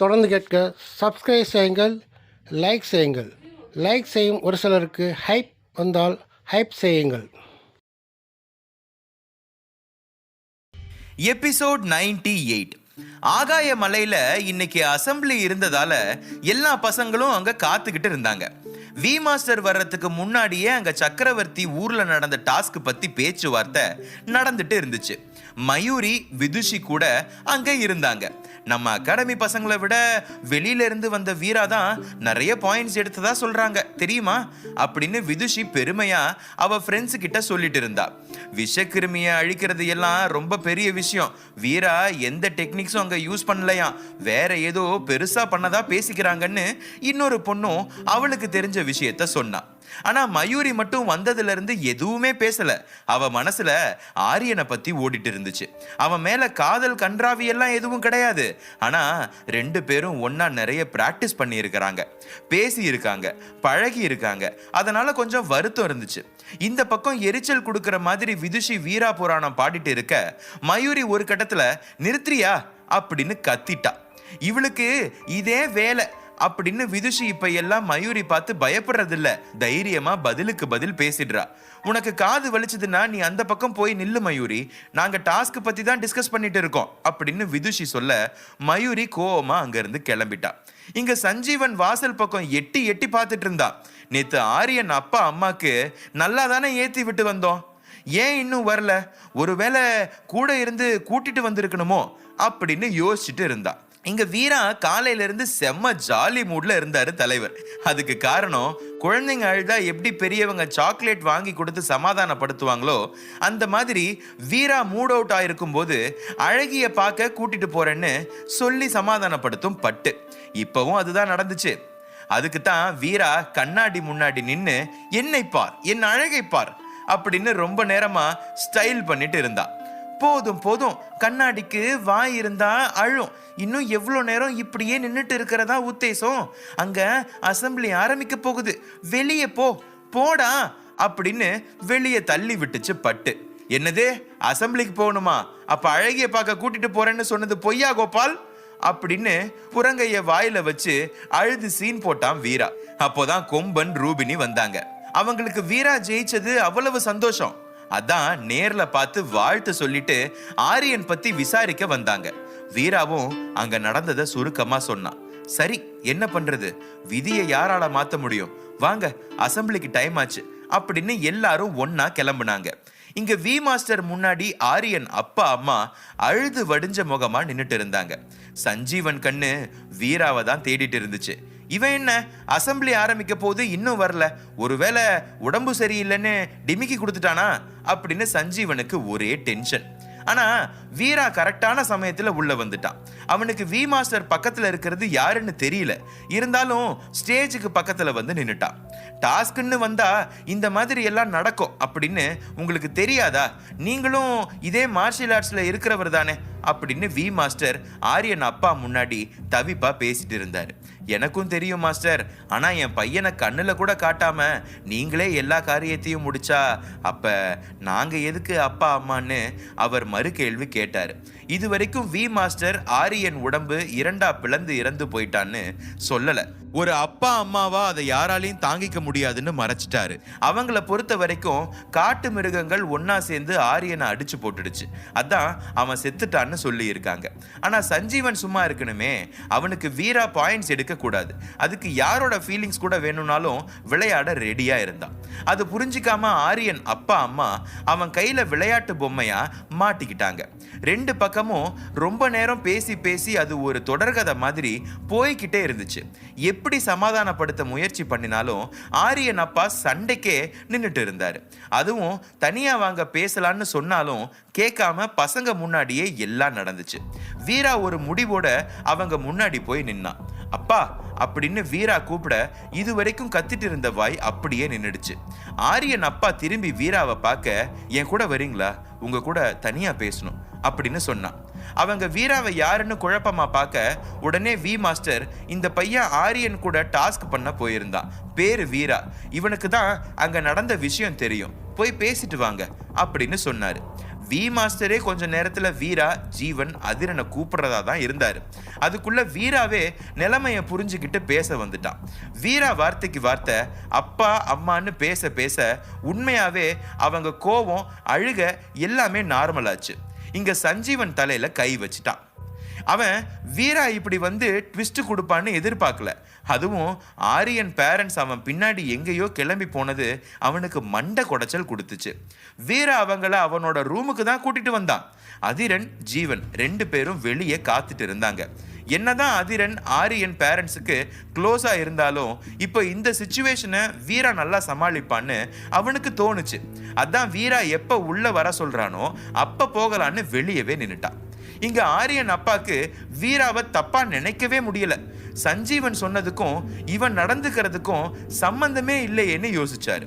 தொடர்ந்து கேட்க சப்ஸ்கிரைப் செய்யுங்கள், லைக் செய்யுங்கள். லைக் செய்யும் ஒரு சிலருக்கு ஹைப் வந்தால் ஹைப் செய்யுங்கள். எபிசோட் 98. ஆகாய மலையில இன்னைக்கு அசம்பிளி இருந்ததால எல்லா பசங்களும் அங்க காத்துக்கிட்டு இருந்தாங்க. வி மாஸ்டர் வர்றதுக்கு முன்னாடியே அங்க சக்கரவர்த்தி ஊர்ல நடந்த டாஸ்க் பத்தி பேச்சுவார்த்தை நடந்துட்டு இருந்துச்சு. மயூரி, விதுஷி கூட அங்க இருந்தாங்க. நம்ம அகாடமி பசங்களை விட வெளியில இருந்து வந்த வீரா தான் நிறைய பாயிண்ட்ஸ் எடுத்ததா சொல்றாங்க தெரியுமா அப்படின்னு விதுஷி பெருமையா அவ ஃப்ரெண்ட்ஸ் கிட்ட சொல்லிட்டு இருந்தா. விஷக்கிருமியை அழிக்கிறது எல்லாம் ரொம்ப பெரிய விஷயம். வீரா எந்த டெக்னிக்ஸும் அங்க யூஸ் பண்ணலையா, வேற ஏதோ பெருசா பண்ணதா பேசிக்கிறாங்கன்னு இன்னொரு பொண்ணும் அவளுக்கு தெரிஞ்ச விஷயத்த சொன்னா. ஆனா மயூரி மட்டும் வந்ததுல இருந்து எதுவுமே பேசல. அவ மனசுல ஆரியனை பத்தி ஓடிட்டு இருந்துச்சு. அவன் மேல காதல் கன்றாவி எல்லாம் எதுவும் கிடையாது. ஆனா ரெண்டு பேரும் ஒன்னா நிறைய பிராக்டிஸ் பண்ணி இருக்கிறாங்க, பேசி இருக்காங்க, பழகி இருக்காங்க. அதனால கொஞ்சம் வருத்தம் இருந்துச்சு. இந்த பக்கம் எரிச்சல் கொடுக்கிற மாதிரி விதுஷி வீரா புராணம் பாடிட்டு இருக்க மயூரி ஒரு கட்டத்துல நிறுத்தியா அப்படின்னு கத்திட்டா. இவளுக்கு இதே வேலை அப்படின்னு விதுஷி இப்ப எல்லாம் மயூரி பார்த்து பயப்படுறதில்ல, தைரியமா பதிலுக்கு பதில் பேசிடுறா. உனக்கு காது வலிச்சதுன்னா நீ அந்த பக்கம் போய் நில்லு மயூரி, நாங்க டாஸ்க் பத்தி தான் டிஸ்கஸ் பண்ணிட்டு இருக்கோம் அப்படின்னு விதுஷி சொல்ல மயூரி கோவமா அங்க இருந்து கிளம்பிட்டா. இங்க சஞ்சீவன் வாசல் பக்கம் எட்டி எட்டி பார்த்துட்டு இருந்தா. நேத்து ஆரியன் அப்பா அம்மாக்கு நல்லா தானே ஏத்தி விட்டு வந்தோம், ஏன் இன்னும் வரல, ஒருவேளை கூட இருந்து கூட்டிட்டு வந்திருக்கணுமோ அப்படின்னு யோசிச்சுட்டு இருந்தா. இங்க வீரா காலையில இருந்து செம்ம ஜாலி மூட்ல இருந்தாரு தலைவர். அதுக்கு காரணம் குழந்தைங்க அழுதா எப்படி பெரியவங்க சாக்லேட் வாங்கி கொடுத்து சமாதானப்படுத்துவாங்களோ அந்த மாதிரி வீரா மூட் அவுட் ஆயிருக்கும் போது அழகிய பார்க்க கூட்டிட்டு போறேன்னு சொல்லி சமாதானப்படுத்தும் பட்டு. இப்பவும் அதுதான் நடந்துச்சு. அதுக்கு தான் வீரா கண்ணாடி முன்னாடி நின்னு என்னை பார், என் அழகை பார் அப்படின்னு ரொம்ப நேரமா ஸ்டைல் பண்ணிட்டு இருந்தா. போதும் போதும், கண்ணாடிக்கு வாய் இருந்தா அழும், இன்னும் எவ்வளோ நேரம் இப்படியே நின்றுட்டு இருக்கிறதா உத்தேசம், அங்க அசம்பிளி ஆரம்பிக்க போகுது, வெளியே போடா அப்படின்னு வெளியே தள்ளி விட்டுச்சு பட்டு. என்னது, அசம்பிளிக்கு போகணுமா, அப்ப அழகிய பார்க்க கூட்டிட்டு போறேன்னு சொன்னது பொய்யா கோபால் அப்படின்னு குரங்கைய வாயில வச்சு அழுது சீன் போட்டான் வீரா. அப்போதான் கொம்பன் ரூபினி வந்தாங்க. அவங்களுக்கு வீரா ஜெயிச்சது அவ்வளவு சந்தோஷம். அதான் நேர்ல பார்த்து வாழ்த்து சொல்லிட்டு ஆரியன் பத்தி விசாரிக்க வந்தாங்க. வீராவும் அங்க நடந்ததை சுருக்கமா சொன்னான். சரி, என்ன பண்றது, விதியை யாரால மாத்த முடியும், வாங்க அசம்பிளிக்கு டைம் ஆச்சு அப்படின்னு எல்லாரும் ஒன்னா கிளம்புனாங்க. இங்க வி மாஸ்டர் முன்னாடி ஆரியன் அப்பா அம்மா அழுது வடிஞ்ச முகமா நின்னுட்டு இருந்தாங்க. சஞ்சீவன் கண்ணு வீராவை தான் தேடிட்டு இருந்துச்சு. இவன் என்ன அசம்பிளி ஆரம்பிக்க போது இன்னும் வரல, ஒருவேளை உடம்பு சரியில்லைன்னு டிமிக்கி கொடுத்துட்டானா அப்படின்னு சஞ்சீவனுக்கு ஒரே டென்ஷன். ஆனா வீரா கரெக்டான சமயத்துல உள்ள வந்துட்டான். அவனுக்கு வி மாஸ்டர் பக்கத்துல இருக்கிறது யாருன்னு தெரியல, இருந்தாலும் ஸ்டேஜுக்கு பக்கத்துல வந்து நின்னுட்டான். டாஸ்க்னு வந்தா இந்த மாதிரி எல்லாம் நடக்கும் அப்படின்னு உங்களுக்கு தெரியாதா, நீங்களும் இதே மார்ஷியல் ஆர்ட்ஸ்ல இருக்கிறவர் தானே அப்படின்னு வி மாஸ்டர் ஆரியன் அப்பா முன்னாடி தவிப்பா பேசிட்டு இருந்தாரு. எனக்கும் தெரியும் மாஸ்டர், ஆனா என் பையனை கண்ணுல கூட காட்டாம நீங்களே எல்லா காரியத்தையும் முடிச்சா அப்ப நாங்க எதுக்கு அப்பா அம்மான்னு அவர் மறு கேள்வி கேட்டாரு. இது வரைக்கும் வி மாஸ்டர் ஆரியன் உடம்பு இரண்டா பிளந்து இறந்து போயிட்டான்னு சொல்லல, ஒரு அப்பா அம்மாவா அதை யாராலையும் தாங்கிக்க முடியாதுன்னு மறைச்சிட்டாரு. அவங்கள பொறுத்த வரைக்கும் காட்டு மிருகங்கள் ஒன்னா சேர்ந்து ஆரியனை அடிச்சு போட்டுடுச்சு, அதான் அவன் செத்துட்டான்னு சொல்லி இருக்காங்க. ஆனா சஞ்சீவன் சும்மா இருக்கணுமே, அவனுக்கு வீரா பாயிண்ட்ஸ் எடுக்க கூடாது, அதுக்கு யாரோட ஃபீலிங்ஸ் கூட வேணும்னாலும் விளையாட ரெடியா இருந்தான். அது புரிஞ்சிக்காம ஆரியன் அப்பா அம்மா அவன் கையில விளையாட்டு பொம்மையா மாட்டிக்கிட்டாங்க. ரெண்டு பக்கமும் ரொம்ப நேரம் பேசி பேசி அது ஒரு தொடர்கதை மாதிரி போய்கிட்டே இருந்துச்சு. எப்படி சமாதானப்படுத்த முயற்சி பண்ணினாலும் ஆரியன் அப்பா சண்டைக்கே நின்றுட்டு இருந்தாரு. அதுவும் தனியா வாங்க பேசலான்னு சொன்னாலும் கேட்காம பசங்க முன்னாடியே எல்லாம் நடந்துச்சு. வீரா ஒரு முடிவோட அவங்க முன்னாடி போய் நின்னான். அப்பா அப்படின்னு வீரா கூப்பிட இது வரைக்கும் கத்திட்டு இருந்த வாய் அப்படியே நின்னுடுச்சு. ஆரியன் அப்பா திரும்பி வீராவை பார்க்க, என் கூட வரீங்களா, உங்க கூட தனியா பேசணும் அப்படின்னு சொன்னான். அவங்க வீராவை யாருன்னு குழப்பமா பார்க்க உடனே வி மாஸ்டர் இந்த பையன் ஆரியன் கூட டாஸ்க் பண்ண போயிருந்தான், பேரு வீரா, இவனுக்கு தான் அங்க நடந்த விஷயம் தெரியும், போய் பேசிட்டு வாங்க அப்படின்னு சொன்னாரு. வி மாஸ்டரே கொஞ்ச நேரத்துல வீரா, ஜீவன், அதிரனை கூப்பிடுறதா தான் இருந்தாரு. அதுக்குள்ள வீராவே நிலைமைய புரிஞ்சுக்கிட்டு பேச வந்துட்டான். வீரா வார்த்தைக்கு வார்த்தை அப்பா அம்மான்னு பேச பேச உண்மையாவே அவங்க கோவம், அழுக எல்லாமே நார்மல் ஆச்சு. இங்க சஞ்சீவன் தலையில கை வச்சுட்டான். அவன் வீரா இப்படி வந்து ட்விஸ்ட் கொடுப்பான்னு எதிர்பார்க்கல. அதுவும் ஆரியன் பேரண்ட்ஸ் அவன் பின்னாடி எங்கேயோ கிளம்பி போனது அவனுக்கு மண்டை குடைச்சல் கொடுத்துச்சு. வீரா அவங்கள அவனோட ரூமுக்கு தான் கூட்டிட்டு வந்தான். அதிரன், ஜீவன் 2 பேரும் வெளியே காத்துட்டு இருந்தாங்க. என்னதான் அதிரன் ஆரியன் பேரண்ட்ஸுக்கு க்ளோஸா இருந்தாலும் இப்போ இந்த சிச்சுவேஷனை வீரா நல்லா சமாளிப்பான்னு அவனுக்கு தோணுச்சு. அதான் வீரா எப்ப உள்ள வர சொல்றானோ அப்ப போகலான்னு வெளியவே நின்னுட்டான். இங்க ஆரியன் அப்பாக்கு வீராவை தப்பா நினைக்கவே முடியல. சஞ்சீவன் சொன்னதுக்கும் இவன் நடந்துக்கிறதுக்கும் சம்பந்தமே இல்லையேன்னு யோசிச்சாரு.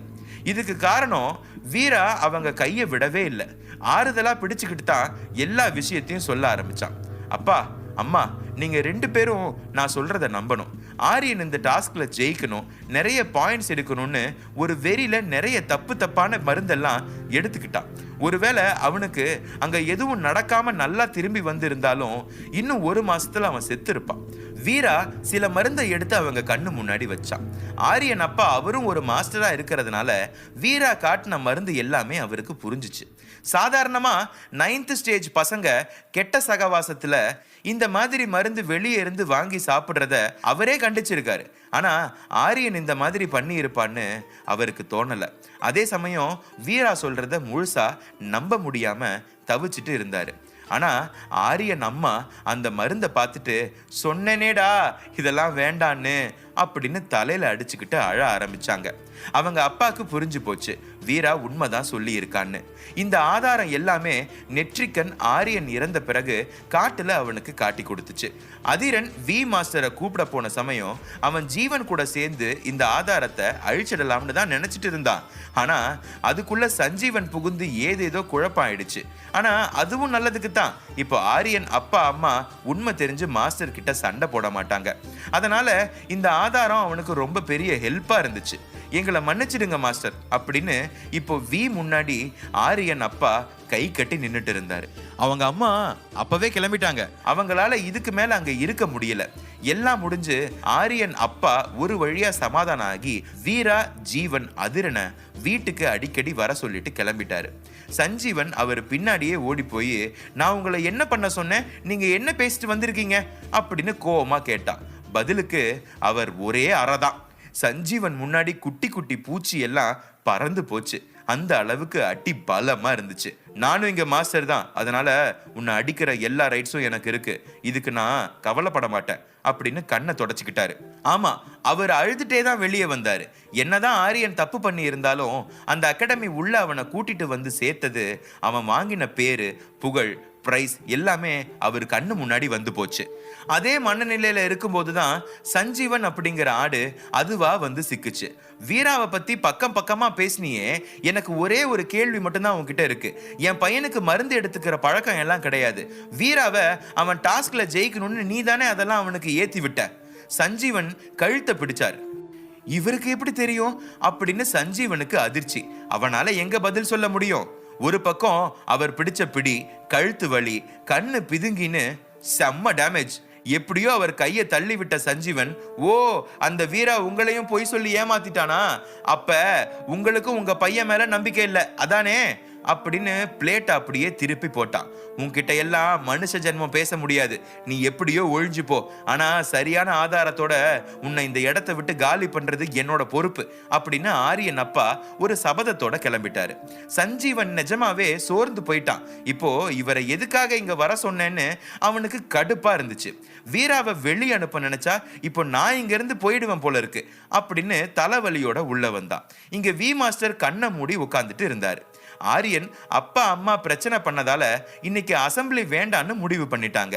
இதுக்கு காரணம் வீரா அவங்க கையை விடவே இல்லை. ஆறுதலா பிடிச்சுக்கிட்டு தான் எல்லா விஷயத்தையும் சொல்ல ஆரம்பிச்சான். அப்பா, அம்மா, நீங்க 2 பேரும் நான் சொல்றத நம்பணும். ஆரியன் இந்த டாஸ்க்ல ஜெயிக்கணும், நிறைய பாயிண்ட்ஸ் எடுக்கணும்னு ஒரு வெறியில நிறைய தப்பான மருந்தெல்லாம் எடுத்துக்கிட்டான். ஒருவேளை அவனுக்கு அங்க எதுவும் நடக்காம நல்லா திரும்பி வந்து இருந்தாலும் இன்னும் 1 மாசத்துல அவன் செத்து இருப்பான். வீரா சில மருந்தை எடுத்து அவங்க கண்ணு முன்னாடி வச்சான். ஆரியன் அப்பா அவரும் ஒரு மாஸ்டரா இருக்கிறதுனால வீரா காட்டின மருந்து எல்லாமே அவருக்கு புரிஞ்சிச்சு. சாதாரணமா 9th ஸ்டேஜ் பசங்க கெட்ட சகவாசத்துல இந்த மாதிரி மருந்து வெளியே இருந்து வாங்கி சாப்பிடுறத அவரே கண்டிச்சிருக்காரு. ஆனா ஆரியன் இந்த மாதிரி பண்ணி இருப்பான்னு அவருக்கு தோணல. அதே சமயம் வீரா சொல்றத முழுசா நம்ப முடியாம தவிச்சிட்டு இருந்தாரு. ஆனா ஆரியன் அம்மா அந்த மருந்தை பார்த்துட்டு சொன்னேனேடா இதெல்லாம் வேண்டான்னு அப்படின்னு தலையில அடிச்சுக்கிட்டு அழ ஆரம்பிச்சாங்க. அவங்க அப்பாவுக்கு புரிஞ்சு போச்சு வீரா உண்மைதான் சொல்லி இருக்கான்னு. இந்த ஆதாரம் எல்லாமே நெற்றிக்கன் ஆரியன் இறந்த பிறகு காட்டுல அவனுக்கு காட்டி கொடுத்துச்சு. அதிரன் வி மாஸ்டரை கூப்பிட போன சமயம் அவன் ஜீவன் கூட சேர்ந்து இந்த ஆதாரத்தை அழிச்சிடலாம்னு தான் நினைச்சிட்டு இருந்தான். ஆனா அதுக்குள்ள சஞ்சீவன் புகுந்து ஏதேதோ குழப்பம் ஆயிடுச்சு. ஆனா அதுவும் நல்லதுக்கு தான். இப்போ ஆரியன் அப்பா அம்மா உண்மை தெரிஞ்சு மாஸ்டர் கிட்ட சண்டை போட மாட்டாங்க. அதனால இந்த ஆதாரம் அவனுக்கு ரொம்ப பெரிய ஹெல்ப்பா இருந்துச்சு. எங்களை மன்னிச்சிடுங்க மாஸ்டர் அப்படின்னு இப்போ வி முன்னாடி ஆரியன் அப்பா கை கட்டி நின்னுட்டு இருந்தாரு. அவங்க அம்மா அப்பவே கிளம்பிட்டாங்க. அவங்களால இதுக்கு மேல அங்க இருக்க முடியல. எல்லாம் முடிஞ்சு ஆரியன் அப்பா ஒரு வழியா சமாதானம் ஆகி வீரா, ஜீவன், அதிரனை வீட்டுக்கு அடிக்கடி வர சொல்லிட்டு கிளம்பிட்டாரு. சஞ்சீவன் அவர் பின்னாடியே ஓடி போய் நான் உங்களை என்ன பண்ண சொன்னேன், நீங்க என்ன பேசிட்டு வந்திருக்கீங்க அப்படின்னு கோவமா கேட்டான். பதிலுக்கு அவர் ஒரே அறதான். சஞ்சீவன் முன்னாடி குட்டி குட்டி பூச்சி எல்லாம் பறந்து போச்சு. அந்த அளவுக்கு அடி பலமா இருந்துச்சு. நானும் இங்க மாஸ்டர் தான், அதனால உன்னை அடிக்கிற எல்லா ரைட்ஸும் எனக்கு இருக்கு, இதுக்கு நான் கவலைப்பட மாட்டேன் அப்படின்னு கண்ணை தொடச்சிக்கிட்டாரு. ஆமா, அவர் அழுதுட்டே தான் வெளியே வந்தாரு. என்னதான் ஆரியன் தப்பு பண்ணி இருந்தாலும் அந்த அகாடமி உள்ள அவனை கூட்டிட்டு வந்து சேர்த்தது அவன் வாங்கின பேரு, புகழ், பிரைஸ் எல்லாமே அவர் கண்ணு முன்னாடி வந்து போச்சு. அதே மனநிலையில இருக்கும்போது தான் சஞ்சீவன் அப்படிங்கிற ஆடு அதுவா வந்து சிக்குச்சு. வீராவை பத்தி பக்கம் பக்கமா பேசினியே, எனக்கு ஒரே ஒரு கேள்வி மட்டும்தான் உன்கிட்ட இருக்கு. என் பையனுக்கு மருந்து எடுத்துக்கிற பழக்கம் எல்லாம் கிடையாது. வீராவை அவன் டாஸ்க்ல ஜெயிக்கணும்னு நீ தானே அதெல்லாம் அவனுக்கு ஏத்தி விட்ட. சஞ்சீவன் கழுத்தை பிடிச்சாரு. இவருக்கு எப்படி தெரியும் அப்படின்னு சஞ்சீவனுக்கு அதிர்ச்சி. அவனால எங்க பதில் சொல்ல முடியும்? ஒரு பக்கம் அவர் பிடிச்ச பிடி, கழுத்து வலி, கண்ணு பிதுங்கின்னு செம்ம டேமேஜ். எப்படியோ அவர் கையை தள்ளி விட்ட சஞ்சீவன், ஓ அந்த வீரா உங்களையும் பொய் சொல்லி ஏமாத்திட்டானா, அப்ப உங்களுக்கும் உங்க பையன் மேல நம்பிக்கை இல்லை அதானே அப்படின்னு பிளேட் அப்படியே திருப்பி போட்டான். உன்கிட்ட எல்லாம் மனுஷ ஜென்மம் பேச முடியாது, நீ எப்படியோ ஒழிஞ்சு போ, ஆனா சரியான ஆதாரத்தோட உன்னை இந்த இடத்தை விட்டு காலி பண்றது என்னோட பொறுப்பு அப்படின்னு ஆரியன் அப்பா ஒரு சபதத்தோட கிளம்பிட்டாரு. சஞ்சீவன் நிஜமாவே சோர்ந்து போயிட்டான். இப்போ இவரை எதுக்காக இங்க வர சொன்னேன்னு அவனுக்கு கடுப்பா இருந்துச்சு. வீராவை வெளியே அனுப்ப நினைச்சா இப்போ நான் இங்க இருந்து போயிடுவேன் போல இருக்கு அப்படின்னு தலைவலியோட உள்ள வந்தான். இங்க வி மாஸ்டர் கண்ணை மூடி உட்கார்ந்துட்டு இருந்தாரு. ஆரியன் அப்பா அம்மா பிரச்சனை பண்ணதால இன்னைக்கு அசம்பிளி வேண்டான்னு முடிவு பண்ணிட்டாங்க.